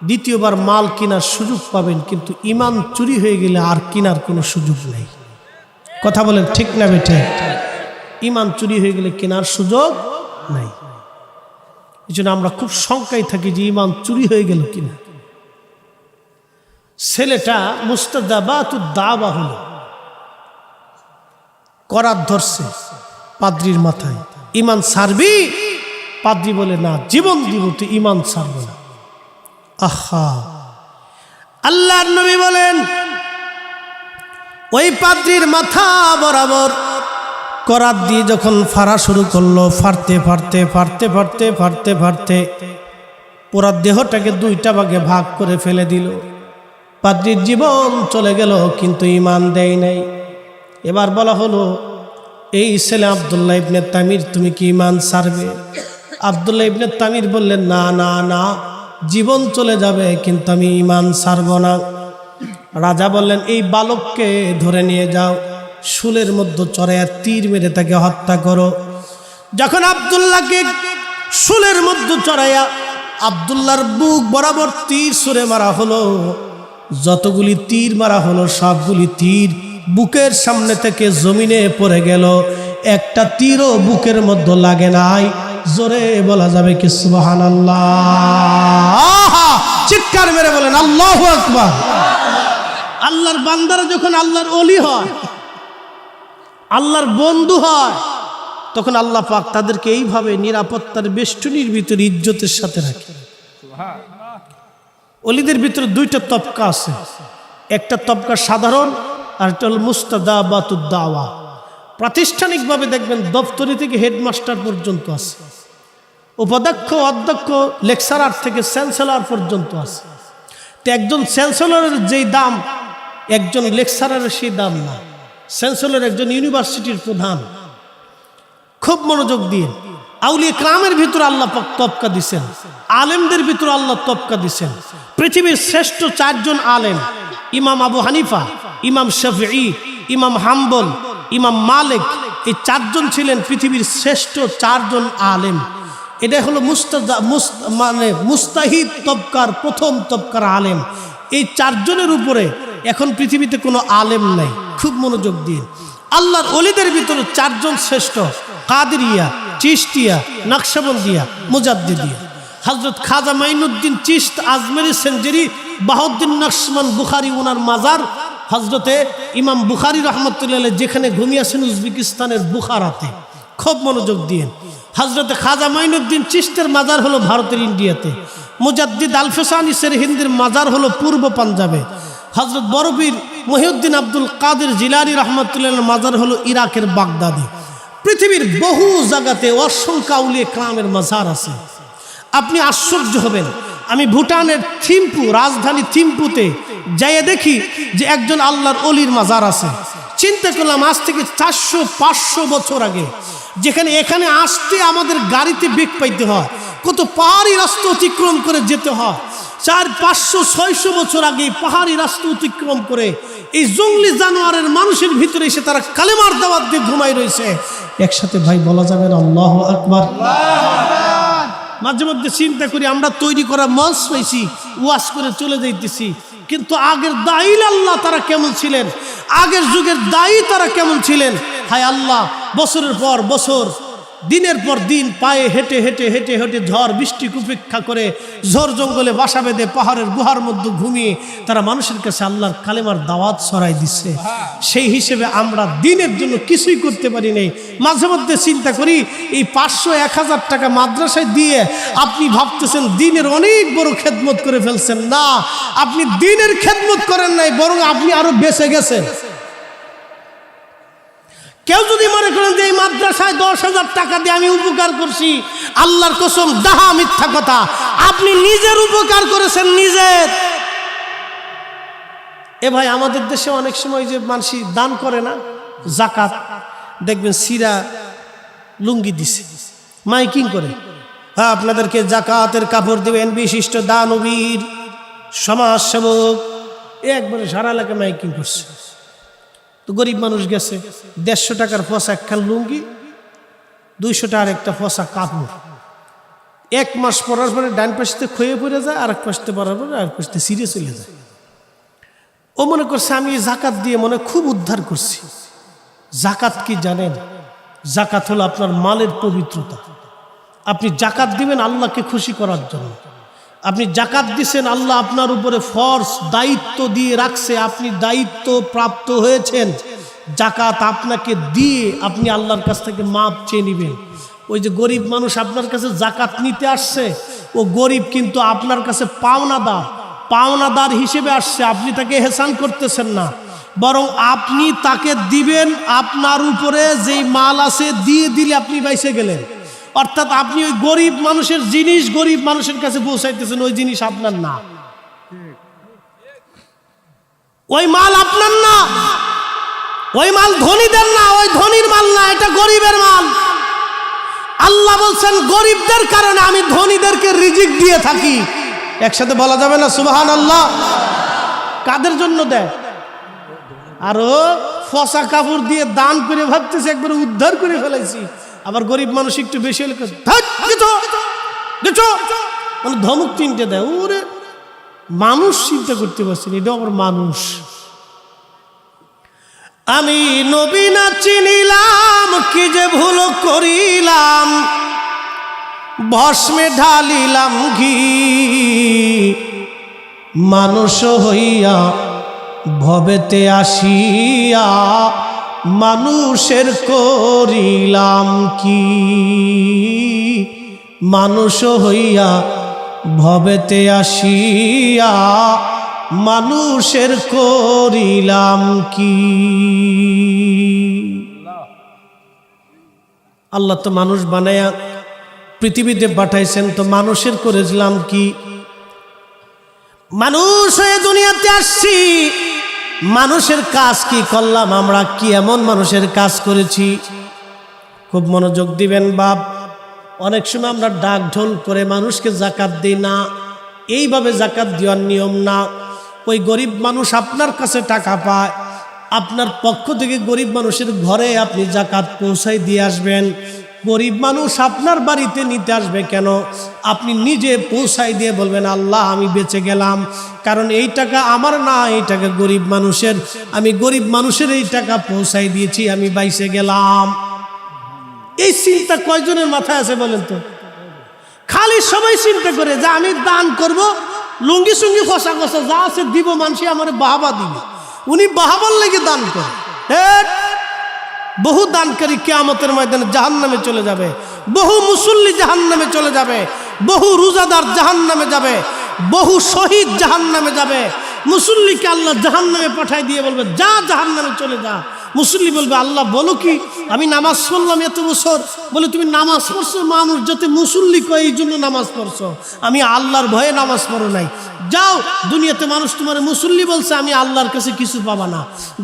দ্বিতীয়বার মাল কেনার সুযোগ পাবেন, কিন্তু ঈমান চুরি হয়ে গেলে আর কেনার কোনো সুযোগ নেই। কথা বলেন ঠিক না বেঠে? ঈমান চুরি হয়ে গেলে কেনার সুযোগ নাই। এই জন্য আমরা খুব শঙ্কায় থাকি যে ঈমান চুরি হয়ে গেল কিনা। ছেলেটা মুস্তাজাবাতুদ দাওয়া হলো, করাত ধরছে পাদ্রির মাথায়। ইমান ছাড়বি? পাদ্রী বলে না, জীবন দিব, তুই ইমান ছাড়ব না। আহা, আল্লাহর নবী বলেন ওই পাদ্রীর মাথা বরাবর করাত দিয়ে যখন ফাড়া শুরু করলো, ফাড়তে ফাড়তে ফাড়তে ফাড়তে ফাড়তে ফাড়তে পুরা দেহটাকে দুইটা ভাগে ভাগ করে ফেলে দিল। পাদ্রীর জীবন চলে গেল, কিন্তু ইমান দেয় নাই। এবার বলা হলো, এই ছেলে আব্দুল্লাহ ইবনে তামির, তুমি কি ইমান ছাড়বে? আব্দুল্লাহ ইবনে তামির বললেন, না না না, জীবন চলে যাবে কিন্তু আমি ইমান ছাড়ব না। রাজা বললেন, এই বালককে ধরে নিয়ে যাও, শুলের মধ্যে চড়াইয়া তীর মেরে তাকে হত্যা করো। যখন আব্দুল্লাহকে শুলের মধ্যে চড়াইয়া আব্দুল্লাহর বুক বরাবর তীর ছুঁড়ে মারা হলো, যতগুলি তীর মারা হলো সবগুলি তীর বুকের সামনে থেকে জমিনে পড়ে গেল, একটা তীরও বুকের মধ্যে লাগে নাই। জোরে বলা যাবে কি সুবহানাল্লাহ? চিৎকার মেরে বলেন আল্লাহু আকবার। আল্লাহর বান্দারা যখন আল্লাহর ওলি হয়, আল্লাহর বন্ধু হয়, তখন আল্লাহ পাক তাদেরকে এইভাবে নিরাপত্তার বেষ্টনীর ভিতরে ইজ্জতের সাথে রাখে। ওলিদের ভিতরে দুইটা তবকা আছে, একটা তবকা সাধারণ, আর একটা হল মুস্তাদাবাতুদ দাওয়া। প্রাতিষ্ঠানিকভাবে দেখবেন দপ্তরি থেকে হেডমাস্টার পর্যন্ত আছে, উপাধ্যক্ষ, অধ্যক্ষ, লেকচারার থেকে চ্যান্সেলর পর্যন্ত আছে। তো একজন চ্যান্সেলরের যেই দাম একজন লেকচারারের সেই দাম না। চ্যান্সেলর একজন ইউনিভার্সিটির প্রধান। খুব মনোযোগ দিয়ে, আউলিয়া কেরামের ভিতরে আল্লাহ পাক তবকা দিছেন, আলেমদের ভিতরে আল্লাহ তবকা দিছেন। পৃথিবীর শ্রেষ্ঠ চারজন আলেম, ইমাম আবু হানিফা, ইমাম শাফিঈ, ইমাম হাম্বল, ইমাম মালিক, এই চারজন ছিলেন পৃথিবীর শ্রেষ্ঠ চারজন আলেম। এটা হলো মুস্তাহিদ তবকার প্রথম তবকার আলেম। এই চারজনের উপরে এখন পৃথিবীতে কোনো আলেম নাই। খুব মনোযোগ দিয়ে, আল্লাহর ওলিদের ভিতরে চারজন শ্রেষ্ঠ: কাদেরিয়া, চিশতিয়া, নকশবন্দিয়া, মুজাদ্দিদিয়া। হযরত খাজা মাইনুদ্দিন চিশত আজমেরি সেঞ্জুরি বাহাউদ্দিন নকশবন বুখারী, ওনার মাজার হজরতে ইমাম বুখারী রহমতুল্লাহ আলাইহি যেখানে ঘুমিয়েছেন উজবেকিস্তানের বুখারাতে। খুব মনোযোগ দিয়ে, হজরতে খাজা মাইনুদ্দিন চিশতের মাজার হলো ভারতের ইন্ডিয়াতে। মুজাদ্দিদ আলফেসানি হিন্দির মাজার হলো পূর্ব পাঞ্জাবে। হজরত বরবীর মহিউদ্দিন আব্দুল কাদের জিলানী রহমতুল্লাহ মাজার হলো ইরাকের বাগদাদে। পৃথিবীর বহু জায়গাতে অসংখ্য আউলিয়া কেরামের মাজার আছে। আপনি আশ্চর্য হবেন। আমি ভুটানের থিম্পু, রাজধানী থিম্পুতে যাইয়ে দেখি যে একজন আল্লাহর অলির মাজার আছে। চিন্তা করলাম, আজ থেকে 400-500 বছর আগে, যেখানে এখানে আসতে আমাদের গাড়িতে বেগ পাইতে হয়, কত পাহাড়ি রাস্তা অতিক্রম করে যেতে হয়। 400-500-600 বছর আগে পাহাড়ি রাস্তা অতিক্রম করে এই জঙ্গলি জানোয়ারের মানুষের ভিতরে এসে তারা কালেমার দাওয়াত দিয়ে ঘুমাই রয়েছে। একসাথে ভাই বলা যাবে না আল্লাহু আকবার? মাঝে মধ্যে চিন্তা করি, আমরা তৈরি করা মঞ্চ পাইছি, ওয়াজ করে চলে যাইতেছি, কিন্তু আগের দায়ী আল্লাহ তারা কেমন ছিলেন, আগের যুগের দায়ী তারা কেমন ছিলেন। হায় আল্লাহ, বছরের পর বছর, দিনের পর দিন পায়ে হেঁটে হেঁটে হেঁটে হেঁটে ঝড় বৃষ্টি উপেক্ষা করে ঝড় জঙ্গলে বাসা বেঁধে পাহাড়ের গুহার মধ্যে ঘুমিয়ে তারা মানুষের কাছে আল্লাহর কালেমার দাওয়াত ছড়াই দিচ্ছে। সেই হিসেবে আমরা দিনের জন্য কিছুই করতে পারি নাই। মাঝে মধ্যে চিন্তা করি, এই 500-1000 টাকা মাদ্রাসায় দিয়ে আপনি ভাবতেছেন দিনের অনেক বড় খেদমত করে ফেলছেন। না, আপনি দিনের খেদমত করেন নাই, বরং আপনি আরো বেঁচে গেছেন। কেউ যদি মনে করেন যে এই মাদ্রাসায় 10,000 টাকা দিয়ে আমি উপকার করছি, আল্লাহর কসম, ডাহা মিথ্যা কথা। আপনি নিজের উপকার করেছেন, নিজের। এ ভাই, আমাদের দেশে অনেক সময় যে মানুষ দান করে না, জাকাত, দেখবেন সিরা লুঙ্গি দিছে, মাইকিং করে, হ্যাঁ আপনাদেরকে জাকাতের কাপড় দিবেন বিশিষ্ট দানবীর সমাজসেবক, একবারে সারা এলাকা মাইকিং করছে। তো গরিব মানুষ গেছে, 150 টাকার ফসা একখান লুঙ্গি, 200 টাকার একটা ফসা কাপড়। 1 মাস পরার পরে ডান পাশে ক্ষয়ে পড়ে যায়, আর এক পাশে পরার পরে আর পাশে সিরে চলে যায়। ও মনে করছে আমি জাকাত দিয়ে মনে খুব উদ্ধার করছি। জাকাত কি জানেন? জাকাত হলো আপনার মালের পবিত্রতা। আপনি জাকাত দিবেন আল্লাহকে খুশি করার জন্য। আপনি জাকাত দিচ্ছেন, আল্লাহ আপনার উপরে ফরজ দায়িত্ব দিয়ে রাখছে, আপনি দায়িত্ব প্রাপ্ত হয়েছেন। জাকাত আপনাকে দিয়ে আপনি আল্লাহর কাছ থেকে মাপ চেয়ে নেবেন। ওই যে গরিব মানুষ আপনার কাছে যাকাত নিতে আসছে, ও গরিব কিন্তু আপনার কাছে পাওনাদার হিসেবে আসছে। আপনি তাকে এহসান করতেছেন না, বরং আপনি তাকে দিবেন আপনার উপরে যেই মাল আছে দিয়ে দিলে আপনি বাইসে গেলেন। অর্থাৎ আপনি ওই গরিব মানুষের জিনিস গরিব মানুষের কাছে পৌঁছাইতেছেন, ওই জিনিস আপনার না, ওই মাল আপনার না, ওই মাল ধনীদের না, ওই ধনীর মাল না, এটা গরিবের মাল। আল্লাহ বলছেন গরিবদের কারণে আমি ধনীদেরকে রিজিক দিয়ে থাকি। একসাথে বলা যাবে না সুবহানাল্লাহ? কাদের জন্য দেয়? আরো ফসা কাপড় দিয়ে দান করে ভাবতেছে একবার উদ্ধার করে ফেলাইছি, আবার গরিব মানুষ একটু বেশি হলে মানে ধমক তিনটে দেয়। ওরে মানুষ চিন্তা করতে পারছেন, এটা আবার মানুষ। আমি নবী না চিনিলাম, কি যে ভুল করিলাম, ভস্মে ঢালিলাম ঘি, মানুষ হইয়া ভবেতে আসিয়া মানুষের করিলাম কি, মানুষ হইয়া ভবেতে আসিয়া মানুষের করিলাম কি। আল্লাহ তো মানুষ বানায়া পৃথিবীতে পাঠাইছেন, তো মানুষের করেছিলাম কি? মানুষ হয়ে দুনিয়াতে আসছি, মানুষের কাজ কি করলাম আমরা? কি এমন মানুষের কাজ করেছি? খুব মনোযোগ দিবেন বাপ। অনেক সময় আমরা ডাক ঢোল করে মানুষকে যাকাত দিই না, এইভাবে যাকাত দেওয়ার নিয়ম না। ওই গরিব মানুষ আপনার কাছে টাকা পায়, আপনার পক্ষ থেকে গরিব মানুষের ঘরে আপনি যাকাত পৌঁছাই দিয়ে আসবেন। গরিব মানুষ আপনার বাড়িতে নিতে আসবে কেন? আপনি নিজে পৌঁছাই দিয়ে বলবেন আল্লাহ আমি বেঁচে গেলাম, কারণ এই টাকা আমার না, এই টাকা গরিব মানুষের, আমি গরিব মানুষের এই টাকা পৌঁছাই দিয়েছি, আমি বাইসে গেলাম। এই চিন্তা কয়জনের মাথায় আছে বলেন তো? খালি সবাই চিন্তা করে যে আমি দান করব, লুঙ্গি সুঙ্গি খসা খসা যা আছে দিব, মানুষ আমার বাহাবা দিবে, উনি বাহাবার লেগে দান করে। বহু দানকারী কিয়ামতের ময়দানে জাহান্নামে চলে যাবে, বহু মুসল্লি জাহান্নামে চলে যাবে, বহু রোজাদার জাহান্নামে যাবে, বহু শহীদ জাহান্নামে যাবে। মুসল্লিকে আল্লাহ জাহান্নামে পাঠাই দিয়ে বলবে যা জাহান্নামে চলে যা। মুসল্লি বলবে আল্লাহ বলো কি, আমি নামাজ পড়লাম এত বছর। বলে তুমি নামাজ পড়ছো, মানুষ যাতে মুসল্লি কয় এই জন্য নামাজ পড়ছো, আমি আল্লাহর ভয়ে নামাজ পড়ো নাই। যাও, দুনিয়াতে মানুষ তোমার মুসল্লি বলছে, আমি আল্লাহর কাছে কিছু পাবা না।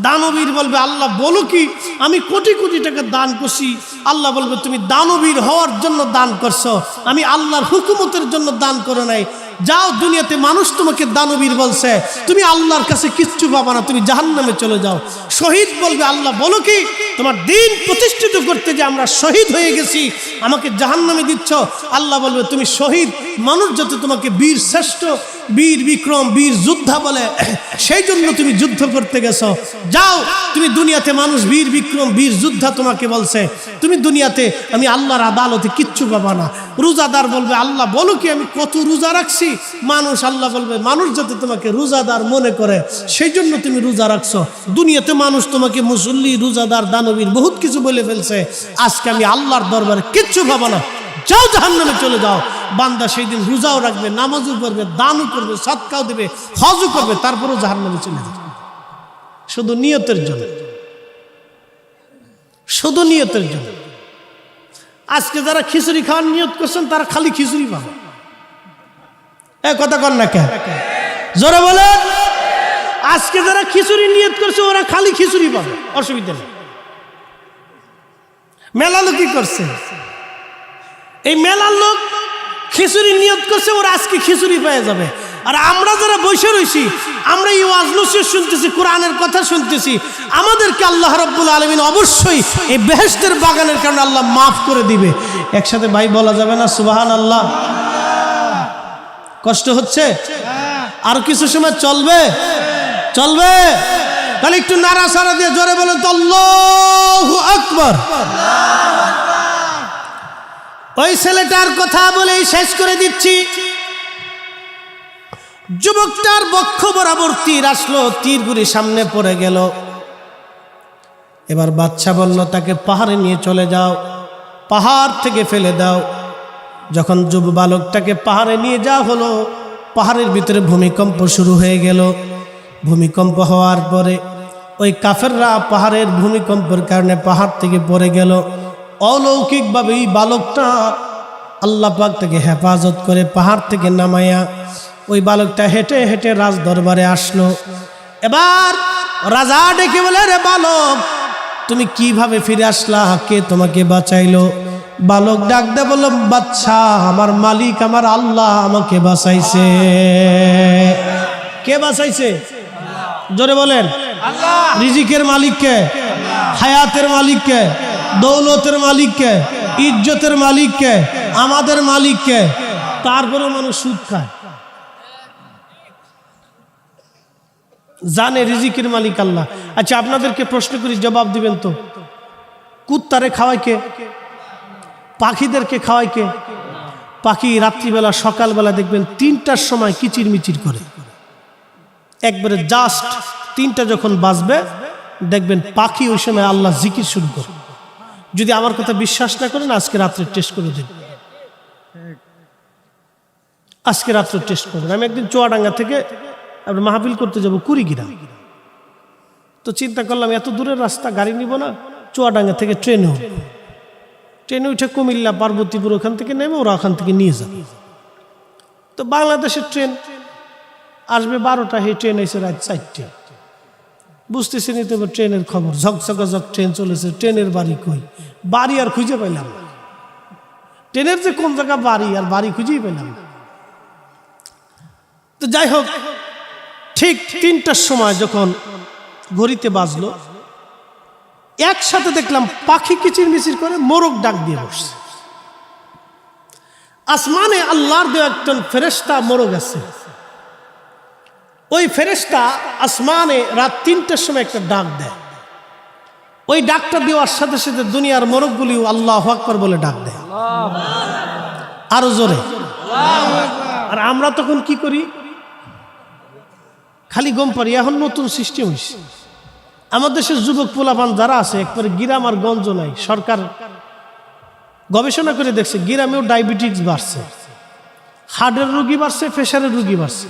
দানবীর বলবে আল্লাহ বলো কি, আমি কোটি কোটি টাকা দান করছি। আল্লাহ বলবে তুমি দানবীর হওয়ার জন্য দান করছো, আমি আল্লাহর হুকুমতের জন্য দান করো নাই। যাও, দুনিয়াতে মানুষ তোমাকে দানবীর বলছে, তুমি আল্লাহর কাছে কিচ্ছু পাবা না, তুমি জাহান্নামে চলে যাও। শহীদ বলবে আল্লাহ বলো কি, তোমার দিন প্রতিষ্ঠিত করতে যে আমরা শহীদ হয়ে গেছি, আমাকে জাহান্নামে দিচ্ছ। আল্লাহ বলবে তুমি শহীদ, মানুষ যত তোমাকে বীর শ্রেষ্ঠ, বীর বিক্রম, বীর যোদ্ধা বলে, সেই জন্য তুমি যুদ্ধ করতে গেছো। যাও, তুমি দুনিয়াতে মানুষ বীর বিক্রম, বীর যোদ্ধা তোমাকে বলছে, তুমি দুনিয়াতে আমি আল্লাহর আদালতে কিচ্ছু পাবা না। রোজাদার বলবে আল্লাহ বলো কি, আমি কত রোজা রাখছি। মানুষ, আল্লাহ বলবে মানুষ যাতে তোমাকে রোজাদার মনে করে, সেই জন্য তুমি রোজা রাখছো। দুনিয়াতে মানুষ তোমাকে মুসল্লি, রোজাদার, দানবীর বহুত কিছু বলে ফেলছে, আজকে আমি আল্লাহর দরবারে কিচ্ছু পাবো না, যাও জাহান্নামে চলে যাও। বান্দা সেই দিন রোজাও রাখবে, নামাজও করবে, দানও করবে, সাদকাও দেবে, হজও করবে, তারপরেও জাহান্নামে চলে যাবে। শুধু নিয়তের জন্য, শুধু নিয়তের জন্য। আজকে যারা খিচুড়ি খাওয়ার নিয়ত করছেন তারা খালি খিচুড়ি পাবে। কথা কর না কে, জোরে বলে। আজকে যারা খিচুড়ি নিয়ত করছে ওরা খালি খিচুড়ি পাবে, অসুবিধা নেই। মেলা লোক কি করছে, এই মেলার লোক খিচুড়ি নিয়ত করছে, ওরা আজকে খিচুড়ি পেয়ে যাবে। আর আমরা যারা বসে রয়েছি, আমরা এই ওয়াজ নসিহত শুনতেছি, কোরআনের কথা শুনতেছি, আমাদেরকে আল্লাহ রাব্বুল আলামিন অবশ্যই এই বেহেশতের বাগানের কারণে আল্লাহ মাফ করে দিবে। একসাথে ভাই বলা যাবে না সুবহানাল্লাহ? কষ্ট হচ্ছে, আর কিছু সময় চলবে, চলবে। তাহলে একটু নাড়াচাড়া দিয়ে জোরে বলেন তো আল্লাহু আকবার। ওই ছেলেটার কথা বলেই শেষ করে দিচ্ছি। যুবকটার বক্ষ বরাবর তীর আসলো, তীর গুলি সামনে পড়ে গেল। এবার বাদশা বলল তাকে পাহাড়ে নিয়ে চলে যাও। পাহাড় থেকে ফেলে দাও। যখন যুব বালকটাকে পাহাড়ে নিয়ে যাওয়া হলো, পাহাড়ের ভিতরে ভূমিকম্প শুরু হয়ে গেল। ভূমিকম্প হওয়ার পরে ওই কাফেররা পাহাড়ের ভূমিকম্পের কারণে পাহাড় থেকে পড়ে গেল। অলৌকিকভাবে এই বালকটা আল্লাহ পাক তাকে হেফাজত করে পাহাড় থেকে নামাইয়া ওই বালকটা হেঁটে হেঁটে রাজ দরবারে আসলো। এবার রাজা ডেকে বলে, রে বালক, তুমি কিভাবে ফিরে আসলা? কে তোমাকে বাঁচাইলো? বালক ডাক দে বলল, বাচ্চা, আমার মালিক আমার আল্লাহ আমাকে বাঁচাইছে। কে বাঁচাইছে? জোরে বলেন। রিজিকের মালিককে, হায়াতের মালিককে, দৌলতের মালিককে, ইজ্জতের মালিককে, আমাদের মালিককে। তারপরে মানুষ সুদ খায়, জানে রিজিকের মালিক আল্লাহ। আচ্ছা, আপনাদেরকে প্রশ্ন করি, জবাব দিবেন তো? কুত্তারে খাওয়ায় কে? পাখিদেরকে খাওয়ায় কে? পাখি রাত্রিবেলা সকালবেলা দেখবেন 3টার সময় কিচির মিচির করে, একবারে জাস্ট 3টা যখন বাজবে দেখবেন পাখি ওই সময় আল্লাহ জিকির শুরু করে। যদি আমার কথা বিশ্বাস না করেন, আজকে রাত্রে টেস্ট করে দিন। আজকে রাত্রে টেস্ট করবেন। আমি একদিন চুয়াডাঙ্গা থেকে আমরা মাহফিল করতে যাব কুড়িগ্রাম। তো চিন্তা করলাম এত দূরের রাস্তা, গাড়ি নিব না, চুয়াডাঙ্গা থেকে ট্রেনে উঠব। ট্রেনে উঠে কুমিল্লা পার্বতীপুর ওখান থেকে নেমে ওরা ওখান থেকে নিয়ে যাবে। তো বাংলাদেশের ট্রেন আসবে 12টা, এই ট্রেন এসে রাত 4টে। বুঝতেছি নি তো ট্রেনের খবর, ঝকঝকাঝক ট্রেন চলেছে। ট্রেনের বাড়ি কই? বাড়ি আর খুঁজে পাইলাম না। ট্রেনের যে কোন জায়গা বাড়ি, আর বাড়ি খুঁজেই পেলাম না। তো যাই হোক, ঠিক 3টার সময় যখন ঘড়িতে বাজলো, একসাথে দেখলাম পাখি কিচির মিচির করে মোরগ ডাক দিয়ে বসছে। আসমানে আল্লাহর দেওয়া একজন ফেরেশতা মোরগ আছে। ওই ফেরেশতা আসমানে রাত 3টার সময় একটা ডাক দেয়। ওই ডাকটা দেওয়ার সাথে সাথে দুনিয়ার মোরগগুলিও আল্লাহু আকবার বলে ডাক দেয়, আরো জোরে। আর আমরা তখন কি করি? খালি গম পারি। এখন নতুন সিস্টেম হয়েছে। আমাদের দেশের যুবক পোলাপান যারা আছে, একবারে গ্রাম আর গঞ্জ নাই। সরকার গবেষণা করে দেখছে গ্রামেও ডায়াবেটিস বাড়ছে, হার্টের রোগী বাড়ছে, প্রেশারের রোগী বাড়ছে।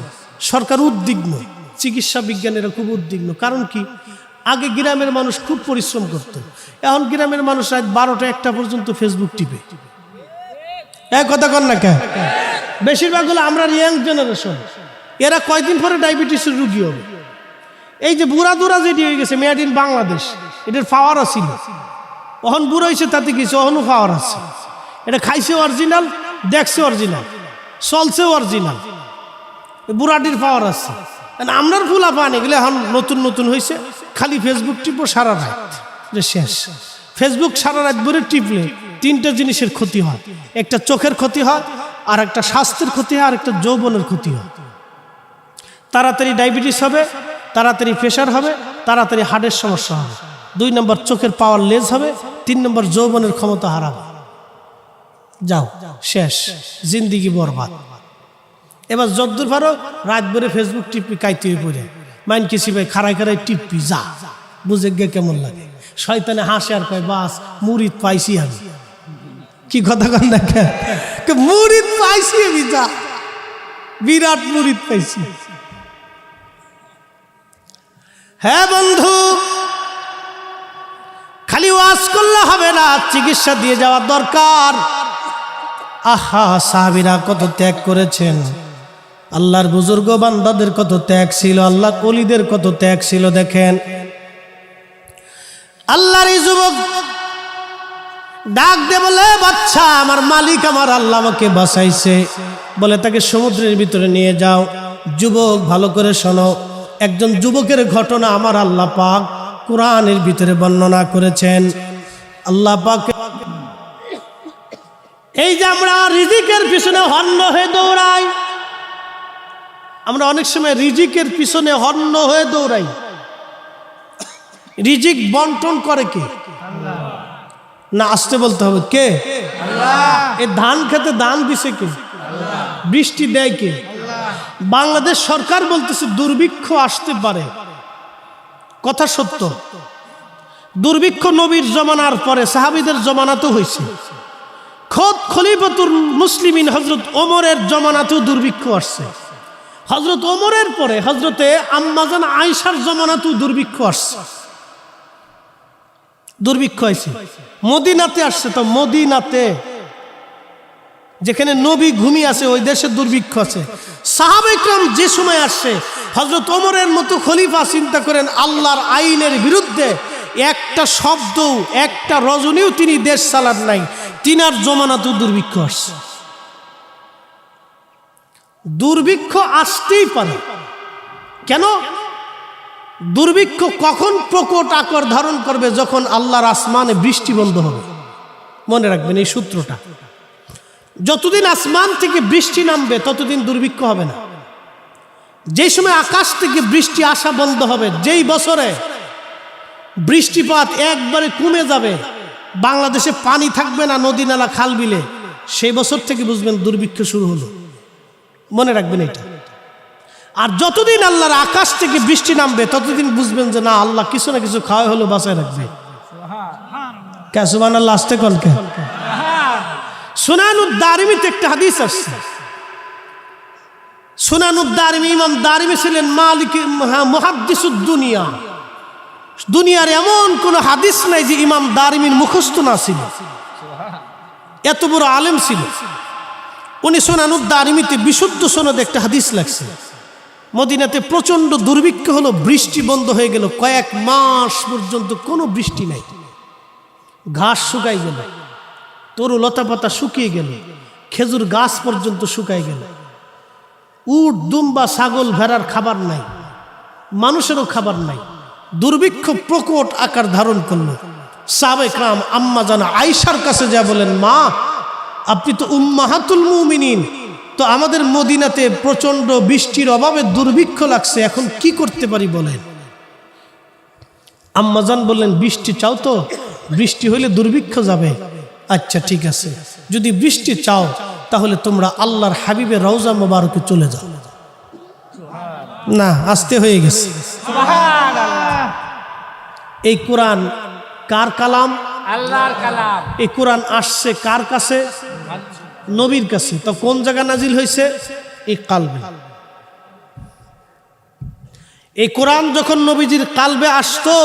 সরকার উদ্বিগ্ন, চিকিৎসা বিজ্ঞানীরা খুব উদ্বিগ্ন। কারণ কি? আগে গ্রামের মানুষ খুব পরিশ্রম করত, এখন গ্রামের মানুষ রাত 12টা 1টা পর্যন্ত ফেসবুক টিপে। এক কথা কর না কে? বেশিরভাগ হলো আমরা ইয়াং জেনারেশন। এরা কয়দিন পরে ডায়াবেটিসের রোগী হবে। এই যে বুড়া দুরা যেটি হয়ে গেছে মেড ইন বাংলাদেশ, এটার পাওয়ার আছিল। অহন বুড়ো হয়েছে তাতে কিছু, অহনও পাওয়ার আছে। এটা খাইছে অরিজিনাল, দেখছে অরিজিনাল, চলছে অরিজিনাল। বুড়াটির পাওয়ার আছে। আমরার ফুলা পান এগুলো এখন নতুন নতুন হয়েছে। খালি ফেসবুক টিপো সারা রাত, যে শেষ। ফেসবুক সারা রাত ভরে টিপলে 3টা জিনিসের ক্ষতি হয়। একটা চোখের ক্ষতি হয়, আর একটা স্বাস্থ্যের ক্ষতি হয়, আর একটা যৌবনের ক্ষতি হয়। তাড়াতাড়ি ডায়াবেটিস হবে, তাড়াতাড়ি প্রেশার হবে, তাড়াতাড়ি হার্টের সমস্যা হবে। 2 নম্বর চোখের পাওয়ার লেজ হবে, 3 নম্বর যৌবনের ক্ষমতা হারাবে। যাও, শেষ, জিন্দিগি বরবাদ। এবার যদ্দূর পারো রাত ভরে ফেসবুক টিপি, কাইতে পড়ে মাইন কিসি ভাই খাড়াই খাড়াই টিপি, যা বুঝে গে কেমন লাগে। শয়তানে হাসে আর কয়, বাস মুরিদ পাইছি আমি। কি কথা কন দেখে, মুরিদ পাইছি আমি, যা বিরাট মুরিদ পাইছি। হ্যাঁ বন্ধু, খালি ওয়াজ করলে হবে না, চিকিৎসা দিয়ে যাওয়া দরকার। আহা, সাহাবীরা কত ত্যাগ করেছেন, আল্লাহর বুজুর্গ বান্দাদের কত ত্যাগ ছিল, আল্লাহর ওলিদের কত ত্যাগ ছিল। দেখেন, আল্লাহর এই যুবক ডাক দে বলে, বাচ্চা, আমার মালিক আমার আল্লাহ আমাকে বাঁচাইছে। বলে তাকে সমুদ্রের ভিতরে নিয়ে যাও। যুবক, ভালো করে শোনো, একজন যুবকের ঘটনা আমার আল্লাহ পাক কোরআনের ভিতরে বর্ণনা করেছেন। আল্লাহ পাক এই যে আমরা রিজিকের পিছনে হন্য হয়ে দৌড়াই, আমরা অনেক সময় রিজিকের পিছনে হন্য হয়ে দৌড়াই। রিজিক বন্টন করে কে? না, আসতে বলতে হবে, কে? এই ধান খেতে দান দিছে কে? বৃষ্টি দেয় কে? বাংলাদেশ সরকার বলতেছে দুর্ভিক্ষ আসতে পারে, কথা সত্য। দুর্ভিক্ষ নবীর জমানার পরে সাহাবীদের জমানাতেও হয়েছে, খোদ খলিফাতুল মুসলিমিন হযরত ওমরের জমানাতেও দুর্ভিক্ষ আসছে। হযরত ওমরের পরে হযরতে আম্মাজান আয়েশার জমানাতেও দুর্ভিক্ষ আসছে। দুর্ভিক্ষ হয়েছে মদিনাতে আসছে। তো মদিনাতে যেখানে নবী ঘুমিয়ে আছে ওই দেশে দুর্ভিক্ষ আছে। সাহাবায়ে কেরাম যে সময় আসছে, হযরত ওমরের মতো খলিফা চিন্তা করেন আল্লাহর আইনের বিরুদ্ধে একটা শব্দ, একটা রজনীও তিনি দেশ চালান নাই। তিনার জমানাতেও দুর্ভিক্ষ আসছে। দুর্ভিক্ষ আসতেই পারে। কেন? দুর্ভিক্ষ কখন প্রকট আকার ধারণ করবে? যখন আল্লাহর আসমানে বৃষ্টি বন্ধ হবে। মনে রাখবেন এই সূত্রটা। যতদিন আসমান থেকে বৃষ্টি নামবে ততদিন দুর্ভিক্ষ হবে না। যে সময় আকাশ থেকে বৃষ্টি আসা বন্ধ হবে, যেই বছরে বৃষ্টিপাত একবারে কমে যাবে, বাংলাদেশে পানি থাকবে না নদী নালা খাল বিলে, সেই বছর থেকে বুঝবেন দুর্ভিক্ষ শুরু হলো। মনে রাখবেন এটা। আর যতদিন আল্লাহর আকাশ থেকে বৃষ্টি নামবে ততদিন বুঝবেন যে না, আল্লাহ কিছু না কিছু খাওয়া হলো বাঁচায় রাখবে। সুবহানাল্লাহ, আসতে কলকে। সুনানুদ দারিমিতে একটা হাদিস আসছে। সুনানুদ দারিমি, ইমাম দারিমি ছিলেন মালিক মুহাদ্দিসুদ দুনিয়া। দুনিয়ার এমন কোন হাদিস নাই যে ইমাম দারিমির মুখস্থ না ছিল। এত বড় আলেম ছিল উনি। সুনানুদ দারিমিতে বিশুদ্ধ সনদে একটা হাদিস লাগছে। মদিনাতে প্রচন্ড দুর্ভিক্ষ হলো, বৃষ্টি বন্ধ হয়ে গেল। কয়েক মাস পর্যন্ত কোনো বৃষ্টি নাই। ঘাস শুকাই গেল, তরু লতা পাতা শুকিয়ে গেল, খেজুর গাছ পর্যন্ত শুকাই গেল। উট দুম্বা ছাগল ভেড়ার খাবার নাই, মানুষেরও খাবার নাই। দুর্ভিক্ষ প্রকট আকার ধারণ করলো। সাহাবায়ে কেরাম আম্মা জানা আয়েশার কাছে যা বলেন, মা আপনি তো উম্মাহাতুল মুমিনিন, তো আমাদের মদিনাতে প্রচন্ড বৃষ্টির অভাবে দুর্ভিক্ষ লাগছে, এখন কি করতে পারি বলেন। আম্মাজান বললেন, বৃষ্টি চাও তো? বৃষ্টি হইলে দুর্ভিক্ষ যাবে। আচ্ছা ঠিক আছে, যদি বৃষ্টি চাও তাহলে তোমরা আল্লাহর হাবিবের রওজা মোবারকে চলে যাও। না, আসতে হয়ে গেছে। এই কোরআন কার কালাম? আল্লাহর কালাম। এই কোরআন আসছে কার কাছে? নবীর কাছে। তো কোন জায়গা নাজিল হয়েছে? এই কালবে। এই কোরআন যখন নবীজির কালবে আসতো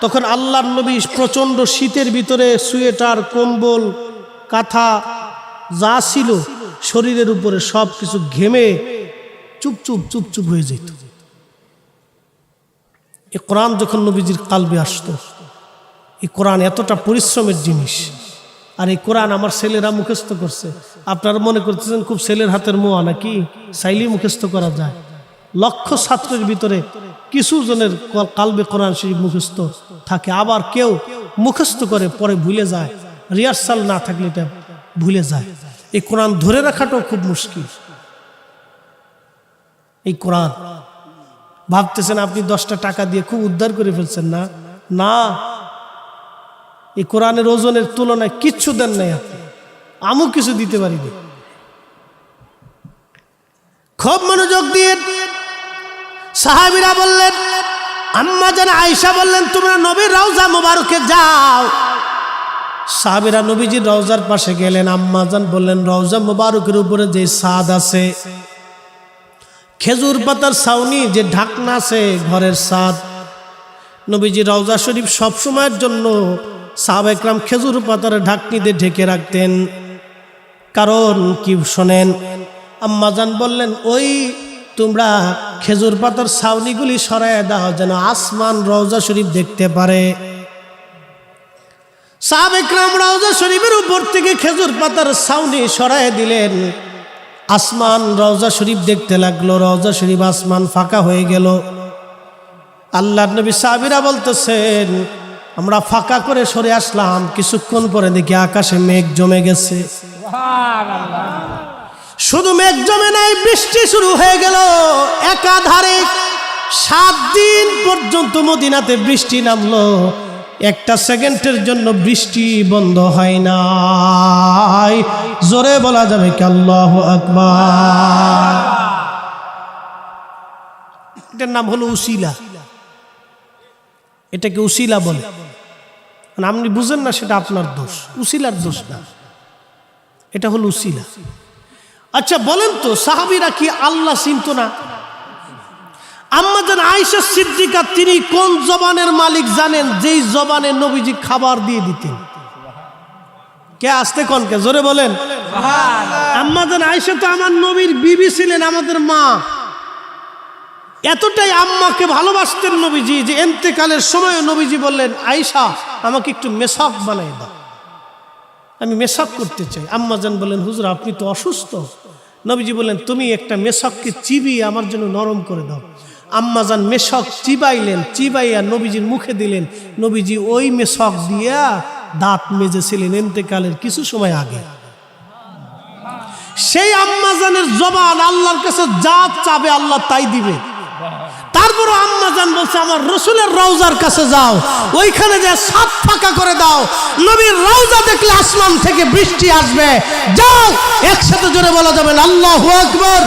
তখন আল্লাহর নবী প্রচন্ড শীতের ভিতরে সোয়েটার, কম্বল, কাঁথা যা ছিল শরীরের উপরে সব কিছু ঘেমে চুপচুপ চুপচুপ হয়ে যেত। এই কোরআন যখন নবীজির কালবে আসতো, এই কোরআন এতটা পরিশ্রমের জিনিস। আর এই কোরআন আমার ছেলেরা মুখস্থ করছে। আপনারা মনে করতেছেন খুব ছেলের হাতের মোয়া নাকি? চাইলেই মুখস্থ করা যায়। লক্ষ ছাত্রের ভিতরে কিছু জনের কালবে কোরআন শরীফ মুখস্থ থাকে, আবার কেউ মুখস্থ করে পরে ভুলে যায়। রিহার্সাল না থাকলে এটা ভুলে যায়। এই কোরআন ধরে রাখাটাও খুব মুশকিল। এই কোরআন ভাবতেছেন আপনি 10টা টাকা দিয়ে খুব উদ্ধার করে ফেলছেন না? না, এই কোরআনের ওজনের তুলনায় কিচ্ছু দেন নাই আপনি। আমিও কিছু দিতে পারিনি। খুব মনোযোগ দিয়ে সাহাবীরা বললেন, আম্মা জান আয়েশা বললেন, তোমরা নবীর রওজা মোবারকে যাও। সাহাবীরা নবীজির রওজার পাশে গেলেন। আম্মা জান বললেন, রওজা মোবারকের উপরে যে ছাদ আছে, খেজুর পাতার ছাউনি, যে ঢাকনা আছে ঘরের ছাদ, নবীজির রওজা শরীফ সব সময়ের জন্য সাহাবায়ে কেরাম খেজুর পাতার ঢাকনি দিয়ে ঢেকে রাখতেন। কারণ কি শোনেন, আম্মা জান বললেন, ওই তোমরা খেজুর পাতার ছাউনিগুলি সরায় দাও যেন আসমান রওজা শরীফ দেখতে পারে। সাহাবায়ে কেরাম রওজা শরীফের উপর থেকে খেজুর পাতার ছাউনি সরায় দিলেন। আসমান রওজা শরীফ দেখতে লাগলো। রওজা শরীফ আসমান ফাঁকা হয়ে গেল। আল্লাহর নবী সাহাবীরা বলতেছেন, আমরা ফাঁকা করে সরে আসলাম, কিছুক্ষণ পরে দেখি আকাশে মেঘ জমে গেছে। শুধু মেঘ জমে নাই, বৃষ্টি শুরু হয়ে গেল একাধারে। 7 দিন পর্যন্ত মদিনাতে বৃষ্টি নামলো। একটা সেকেন্ডের জন্য বৃষ্টি বন্ধ হয় নাই। জোরে বলা যাবে কি আল্লাহু আকবার। এটার নাম হলো উসিলা। এটাকে উসিলা বলে। আপনি বুঝেন না, সেটা আপনার দোষ, উসিলার দোষ না। এটা হলো উসিলা। আচ্ছা বলেন তো, সাহাবীরা কি আল্লাহ চিনত না? আম্মা জান আয়েশা সিদ্দিকা তিনি কোন জবানের মালিক জানেন? যেই জবানে নবীজি খাবার দিয়ে দিতেন। কে আসতে কোনকে জোরে বলেন। আম্মা জান আয়েশা তো আমার নবীর বিবি ছিলেন, আমাদের মা। এতটাই আম্মাকে ভালোবাসতেন নবীজি যে ইন্তেকালের সময় নবীজি বললেন, আয়েশা আমাকে একটু মেসাক বানাই দাও, আমি মেসাক করতে চাই। আম্মা জান বললেন, হুজুর আপনি তো অসুস্থ। নবীজি বললেন, তুমি একটা মেসাককে চিবিয়ে আমার জন্য নরম করে দাও। আম্মা জান মেশক চিবাইলেন, চিবাইয়া নবীজির মুখে দিলেন। নবীজি ওই মেশক দিয়া দাঁত মেজেছিলেন ইন্তেকালের কিছু সময় আগে। সেই আম্মা জানের জবান আল্লাহর কাছে যা চাবে আল্লাহ তাই দিবে। তারপর আম্মা জান বলছে, আমার রসুলের রওজার কাছে যাও, ওইখানে যে সাত ফাঁকা করে দাও, নবীর রওজা দেখলে আসমান থেকে বৃষ্টি আসবে। যাও, একসাথে জোরে বলা যাবে না আল্লাহু আকবার।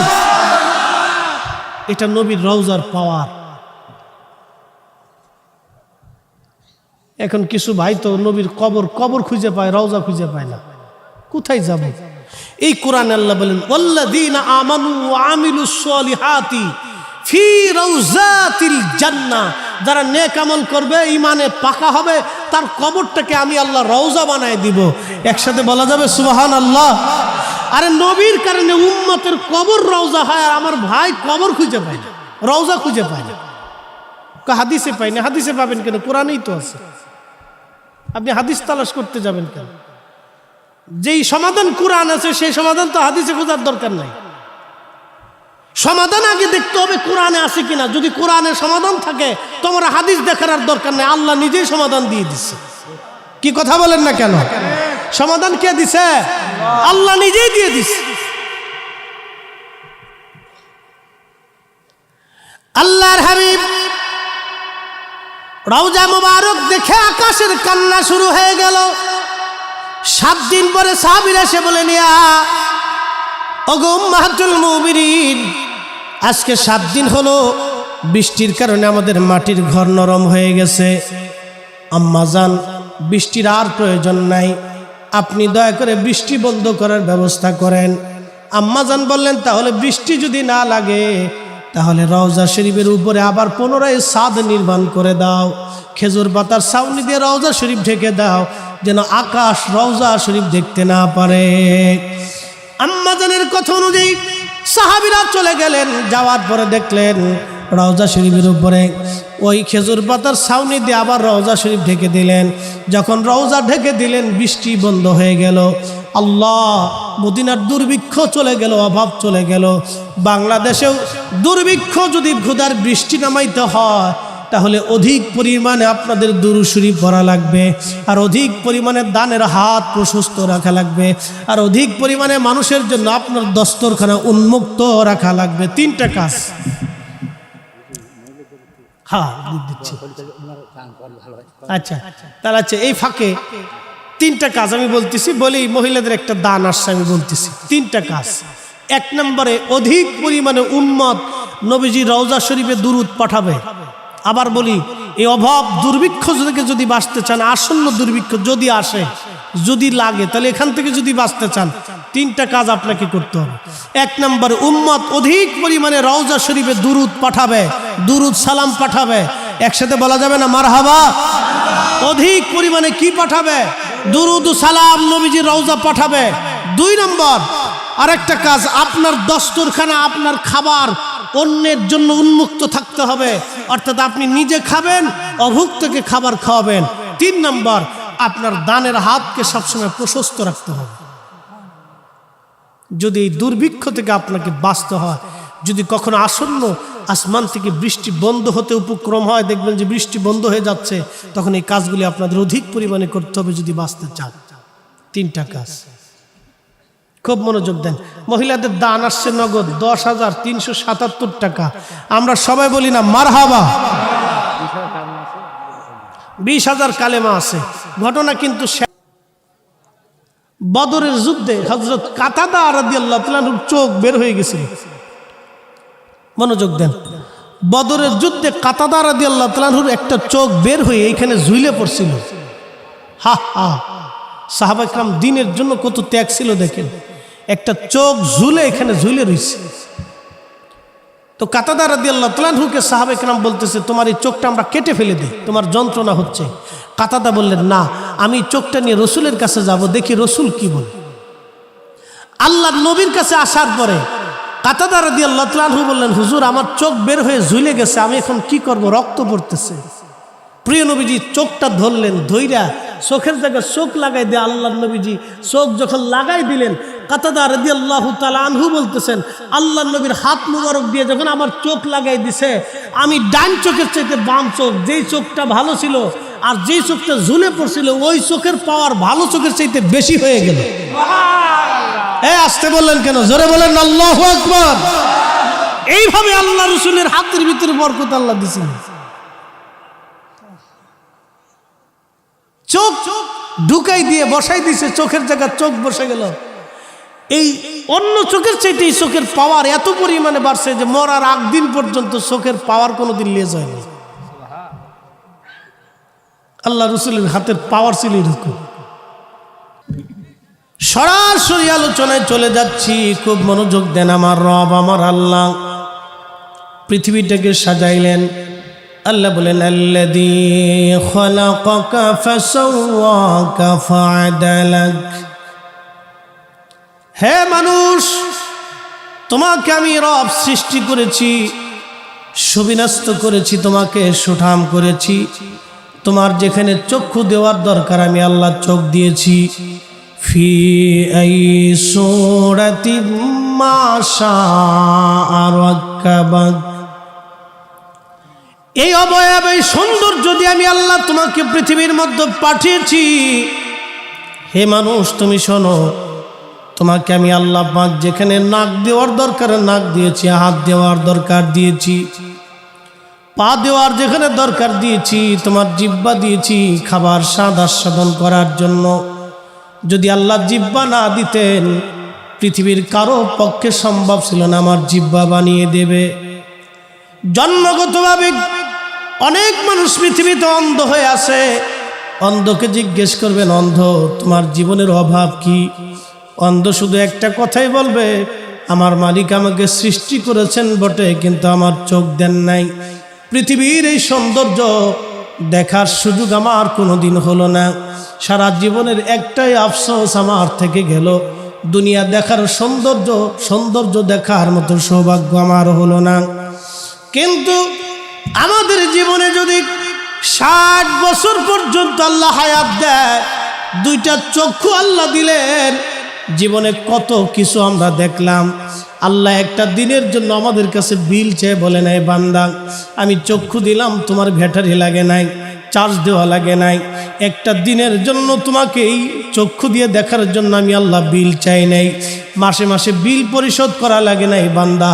এটা নবীর রওজার পাওয়ার। এখন কিছু ভাই তো নবীর কবর খুঁজে পায়, রওজা খুঁজে পায় না, কোথায় যাবে? এই কোরআনে আল্লাহ বলেন, ওয়াল্লাযীনা আমানু ওয়া আমিলুস সলিহাতি ফি রাউজাতিল জান্নাহ, যারা নেক আমল করবে, ঈমানে পাকা হবে, তার কবরটাকে আমি আল্লাহ রওজা বানায় দিব। একসাথে বলা যাবে সুবহানাল্লাহ। আরে নবীর কারণে উম্মতের কবর রওজা হয়, আর আমার ভাই কবর খুঁজে পায় না, রওজা খুঁজে পায় না। হাদিসে পাই না। হাদিসে পাবেন কেন? কোরআনেই তো আছে। আপনি হাদিস তালাশ করতে যাবেন কেন? যেই সমাধান কোরআন আছে সেই সমাধান তো হাদিসে খোঁজার দরকার নাই। সমাধান আগে দেখতে হবে কোরআনে আছে কিনা। যদি কোরআনের সমাধান থাকে তোমার হাদিস দেখার আর দরকার নাই, আল্লাহ নিজেই সমাধান দিয়ে দিচ্ছে। কি কথা বলেন না কেন? সমাধান কে দিছে? আল্লাহ নিজেই দিয়ে দিচ্ছে। আল্লাহর হাবিব রওজা মুবারক দেখে আকাশের কান্না শুরু হয়ে গেল। 7 দিন পরে সাহাবীরা এসে বলে, নিয়া ওগো উম্মাহাতুল মুমিনিন, আজকে 7 দিন হলো বৃষ্টির কারণে আমাদের মাটির ঘর নরম হয়ে গেছে। আম্মা জান, বৃষ্টির আর প্রয়োজন নাই, আপনি দয়া করে বৃষ্টি বন্ধ করার ব্যবস্থা করেন। আম্মা জান বললেন, তাহলে বৃষ্টি যদি না লাগে তাহলে রওজা শরীফের উপরে আবার পুনরায় ছাদ নির্মাণ করে দাও, খেজুর পাতার ছাউনি দিয়ে রওজা শরীফ ঢেকে দাও, যেন আকাশ রওজা শরীফ দেখতে না পারে। আম্মা জানের কথা অনুযায়ী সাহাবীরা চলে গেলেন। যাওয়ার পরে দেখলেন রওজা শরীফের উপরে ওই খেজুর পাতার ছাউনি দিয়ে আবার রওজা শরীফ ঢেকে দিলেন। যখন রওজা ঢেকে দিলেন বৃষ্টি বন্ধ হয়ে গেল। আল্লাহ, মদিনার দুর্ভিক্ষ চলে গেল, অভাব চলে গেল। বাংলাদেশেও দুর্ভিক্ষ যদি ক্ষুধার বৃষ্টি নামাইতে হয় তাহলে অধিক পরিমাণে আপনাদের দুরূদ শরীফ পড়া লাগবে, আর অধিক পরিমাণে দানের হাত প্রশস্ত রাখা লাগবে, আর অধিক পরিমাণে মানুষের জন্য আপনার দস্তরখানা উন্মুক্ত রাখা লাগবে। 3টা কাজ। হ্যাঁ দিচ্ছি। আচ্ছা তাহলে আচ্ছা, এই ফাঁকে 3টা কাজ আমি বলতেছি, বলি মহিলাদের একটা দান আসছে, আমি বলতেছি 3টা কাজ। 1 নম্বরে অধিক পরিমাণে উম্মত নবীজি রওজা শরীফে দুরূদ পাঠাবে। আবার বলি, এই অভাব দুর্ভিক্ষ থেকে যদি বাঁচতে চান, আসন্ন দুর্ভিক্ষ যদি আসে, যদি লাগে, তাহলে এখান থেকে যদি বাঁচতে চান 3টা কাজ আপনাকে করতে হবে। 1 নম্বর, উম্মত অধিক পরিমাণে রওজা শরীফে দুরূদ পাঠাবে, দুরূদ সালাম পাঠাবে। একসাথে বলা যাবে না মারহাবা? অধিক পরিমাণে কি পাঠাবে? দুরূদ সালাম, নবীজির রওজা পাঠাবে। 2 নম্বর আরেকটা কাজ, আপনার দস্তরখানা, আপনার খাবার অন্যের জন্য উন্মুক্ত থাকতে হবে, অর্থাৎ আপনি নিজে খাবেন, অভুক্তকে খাবার খাওয়াবেন। 3 নম্বর, আপনার দানের হাতকে সবসময় প্রশস্ত রাখতে হবে। যদি এই দুর্ভিক্ষ থেকে আপনাকে বাঁচতে হয়, যদি কখনো আসন্ন আসমান থেকে বৃষ্টি বন্ধ হতে উপক্রম হয়, দেখবেন যে বৃষ্টি বন্ধ হয়ে যাচ্ছে, তখন এই কাজগুলি আপনাদের অধিক পরিমাণে করতে হবে যদি বাঁচতে চান। 3টা কাজ, খুব মনোযোগ দেন। মহিলাদের দান আসছে নগদ 10,377 টাকা। আমরা সবাই বলি না মারহাবা? 20,000 কালেমা আছে। ঘটনা কিন্তু বদরের যুদ্ধে হযরত কাতাদা রাদিয়াল্লাহু তাআলার চোখ বের হয়ে গেছিল। মনোযোগ দেন। বদরের যুদ্ধে কাতাদা রাদিয়াল্লাহু তাআলার একটা চোখ বের হয়ে এইখানে ঝুলে পড়ছিল। হা হা, সাহাবা ইকরাম দিনের জন্য কত ত্যাগ ছিল দেখেন। একটা চোখ ঝুলে এখানে ঝুলে রয়েছে। তো কাতাদা রাদিয়াল্লাহু তাআলা আনহুকে সাহাবা ইকরাম বলতেছে, তোমার এই চোখটা আমরা কেটে ফেলে দিই, তোমার যন্ত্রণা হচ্ছে। কাতাদা বললেন, না, আমি চোখটা নিয়ে রসুলের কাছে যাব, দেখি রসুল কি বলে। আল্লাহর নবীর কাছে আসার পরে কাতাদা রাদিয়াল্লাহু তাআলা আনহু বললেন, হুজুর আমার চোখ বের হয়ে ঝুলে গেছে, আমি এখন কি করব, রক্ত পড়তেছে। প্রিয় নবীজি চোখটা ধরলেন, ধইরা চোখের জায়গায় চোখ লাগাই দিয়ে আল্লাহর নবীজি চোখ যখন লাগাই দিলেন, কাতাদা রাদিয়াল্লাহু তাআলা আনহু বলতেছেন, আল্লাহর নবীর হাত মুবারক দিয়ে যখন আমার চোখ লাগাই দিছে, আমি ডান চোখের চাইতে বাম চোখ, যেই চোখটা ভালো ছিল আর যেই চোখটা ঝুলে পড়ছিল, ওই চোখের পাওয়ার ভালো চোখের চাইতে বেশি হয়ে গেল। আসতে বললেন কেন? জোরে বলেন আল্লাহু আকবার। এইভাবে আল্লাহ রসুলের হাতের ভিতরে বরকত আল্লাহ দিয়েছেন। চোখ ঢুকাই দিয়ে বসাই দিছে, চোখের জায়গায় চোখ বসে গেল। এই অন্য চোখের চাইতে এই চোখের পাওয়ার এত পরিমাণে বাড়ছে যে মরার আগ দিন পর্যন্ত চোখের পাওয়ার কোনোদিন লেজ হয়নি। আল্লাহ রসুলের হাতের পাওয়ার ছিল এরকম। সরাসরি আলোচনায় চলে যাচ্ছি, খুব মনোযোগ দেন। আমার রব, আমার আল্লাহ পৃথিবীটাকে সাজাইলেন। আল্লাহ বলেন, আল্লাযী খালাকাকা ফাসাওয়াকা ফাআদালাক। হে মানুষ, তোমাকে আমি রব সৃষ্টি করেছি, সুবিন্যস্ত করেছি, তোমাকে সুঠাম করেছি। তোমার যেখানে চক্ষু দেওয়ার দরকার আমি আল্লাহ চোখ দিয়েছি। ফি আই সূরাতিন মা শাআ রাক্কাবাক। এই অবয়ব, এই সৌন্দর্য দিয়ে আমি আল্লাহ তোমাকে পৃথিবীর মধ্যে পাঠিয়েছি। হে মানুষ তুমি শোনো, তোমাকে আমি আল্লাহ পাক যেখানে নাক দেওয়ার দরকার নাক দিয়েছি, হাত দেওয়ার দরকার দিয়েছি, পা দেওয়ার যেখানে দরকার দিয়েছি, তোমার জিহ্বা দিয়েছি খাবার স্বাদ আস্বাদন করার জন্য। যদি আল্লাহ জিহ্বা না দিতেন, পৃথিবীর কারো পক্ষে সম্ভব ছিল না আমার জিহ্বা বানিয়ে দেবে। জন্মগতভাবে অনেক মানুষ পৃথিবীতে অন্ধ হয়ে আছে। অন্ধকে জিজ্ঞেস করবেন, অন্ধ তোমার জীবনের অভাব কি? অন্ধ শুধু একটা কথাই বলবে, আমার মালিক আমাকে সৃষ্টি করেছেন বটে, কিন্তু আমার চোখ দেন নাই। পৃথিবীর এই সৌন্দর্য দেখার সুযোগ আমার কোনোদিন হলো না। সারা জীবনের একটাই আফসোস আমার থেকে গেল, দুনিয়া দেখার সৌন্দর্য দেখার মতো সৌভাগ্য আমার হলো না। কিন্তু আমাদের জীবনে যদি 60 বছর পর্যন্ত আল্লাহ হায়াত দেয়, দুইটা চক্ষু আল্লাহ দিলেন, জীবনে কত কিছু আমরা দেখলাম। আল্লাহ একটা দিনের জন্য আমাদের কাছে বিল চেয়ে বলে নাই, বান্দা আমি চক্ষু দিলাম, তোমার ব্যাটারি লাগে নাই, চার্জ দেওয়া লাগে নাই, একটা দিনের জন্য তোমাকে এই চক্ষু দিয়ে দেখার জন্য আমি আল্লাহ বিল চাই নাই, মাসে মাসে বিল পরিশোধ করা লাগে নাই। বান্দা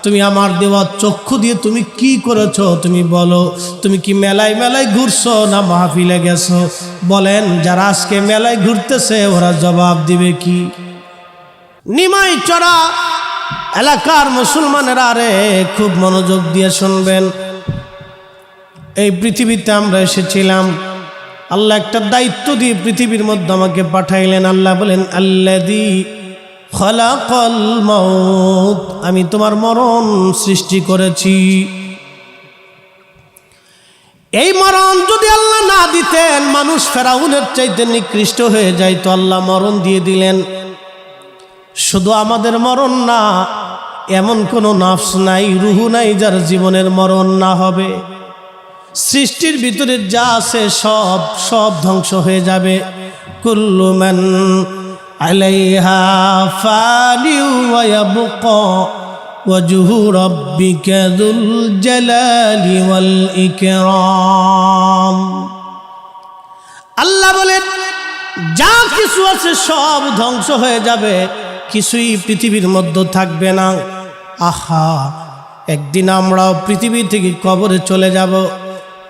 তুমি আমার দেওয়া চক্ষু দিয়ে তুমি কি করেছো? তুমি বলো, তুমি কি মেলায় মেলায় ঘুরছো না মাহফিলে গেছো? বলেন, যারা আজকে মেলায় ঘুরতেছে ওরা জবাব দিবে কি? নিমাই চড়া এলাকার মুসলমানেরা, রে খুব মনোযোগ দিয়ে শুনবেন। এই পৃথিবীতে আমরা এসেছিলাম, আল্লাহ একটা দায়িত্ব দিয়ে পৃথিবীর মধ্যে আমাকে পাঠাইলেন। আল্লাহ বলেন, আল্লাযী খালাকাল মাউত, আমি তোমার মরণ সৃষ্টি করেছি। এই মরণ যদি আল্লাহ না দিতেন, মানুষ ফেরাউনের চাইতে নিকৃষ্ট হয়ে যায়, তো আল্লাহ মরণ দিয়ে দিলেন। শুধু আমাদের মরণ না, এমন কোনো নাফস নাই, রুহু নাই যার জীবনের মরণ না হবে। সৃষ্টির ভিতরে যা আছে সব ধ্বংস হয়ে যাবে। কুল্লু মান আলাইহা ফানি ওয়া ইয়াবকা ওয়াজহু রাব্বিকা যুল জালালি ওয়াল ইকরাম। আল্লাহ বলেন, যা কিছু আছে সব ধ্বংস হয়ে যাবে, কিছুই পৃথিবীর মধ্যে থাকবে না। আহা, একদিন আমরাও পৃথিবী থেকে কবরে চলে যাব।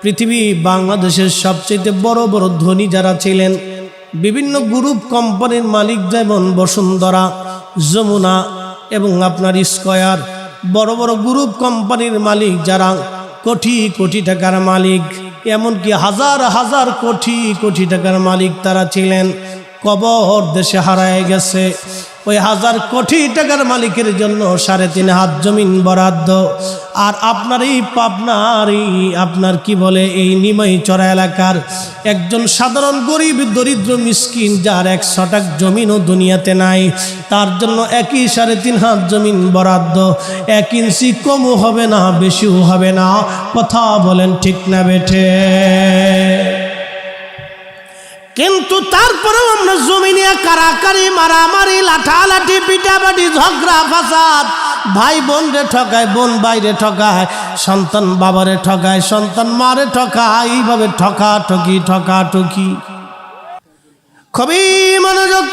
পৃথিবী বাংলাদেশের সবচেয়ে বড় বড় ধনী যারা ছিলেন, বিভিন্ন গ্রুপ কোম্পানির মালিক, যেমন বসুন্ধরা, যমুনা এবং আপনার স্কয়ার, বড় বড় গ্রুপ কোম্পানির মালিক যারা, কোটি কোটি টাকার মালিক, এমনকি হাজার হাজার কোটি কোটি টাকার মালিক তারা ছিলেন। কবর দেশে হারায় গেছে। ওই 1000 কোটি টাকার মালিকের জন্য 3.5 হাত জমিন বরাদ্দ। আর আপনার কি বলে এই নিমাই চড়া এলাকার একজন সাধারণ গরিব দরিদ্র মিসকিন যার 1 শতক জমিনও দুনিয়াতে নাই, তার জন্য একই 3.5 হাত জমিন বরাদ্দ। 1 ইঞ্চি কমও হবে না, বেশিও হবে না। কথা বলেন ঠিক না বেঠে? কিন্তু তারপরেও আমরা জমি নিয়ে কারাকারি, মারামারি, লাঠালাঠি, পিটাপাটি, ঝগড়া ফাসাদ, ভাই বোন রে ঠকায়, বোন বাইরে ঠকায়, সন্তান বাবারে ঠকায়, সন্তান মারে ঠকায়, এইভাবে ঠকাঠকি। খুবই মনোযোগ।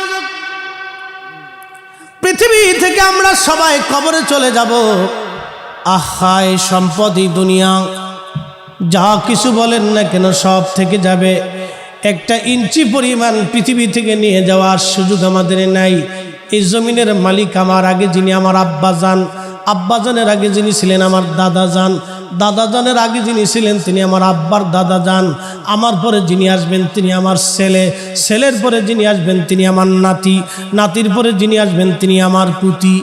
পৃথিবী থেকে আমরা সবাই কবরে চলে যাব। আহাই সম্পদই দুনিয়া, যা কিছু বলেন না কেন সব থেকে যাবে। 1 ইঞ্চি পরিমাণ পৃথিবী থেকে নিয়ে যাওয়ার সুযোগ আমাদের নাই। এই জমিনের মালিক আমার আগে যিনি আমার আব্বাজান, আব্বাজানের আগে যিনি ছিলেন আমার দাদাজান, দাদাজানের আগে যিনি ছিলেন তিনি আমার আব্বার দাদাজান, আমার পরে যিনি আসবেন তিনি আমার ছেলে, ছেলের পরে যিনি আসবেন তিনি আমার নাতি, নাতির পরে যিনি আসবেন তিনি আমার পুতি।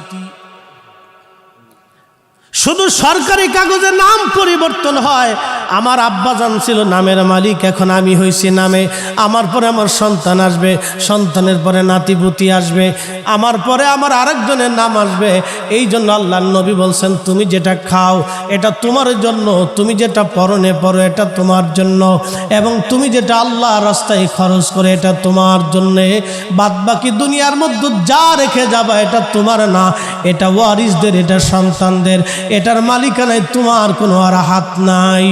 শুধু সরকারি কাগজে নাম পরিবর্তন হয়। আমার আব্বাজান ছিল নামের মালিক, এখন আমি হইছি নামে। আমার পরে আমার সন্তান আসবে, সন্তানের পরে নাতিপুতি আসবে, আমার পরে আমার আরেকজনের নাম আসবে। এই জন্য আল্লাহর নবী বলছেন, তুমি যেটা খাও এটা তোমার জন্য, তুমি যেটা পরনে পরো এটা তোমার জন্য, এবং তুমি যেটা আল্লাহর রাস্তায় খরচ করে এটা তোমার জন্যে। বাদ বাকি দুনিয়ার মধ্যে যা রেখে যাবা এটা তোমার না, এটা ওয়ারিসদের, এটা সন্তানদের, এটার মালিকানায় তোমার কোনো আর হাত নাই।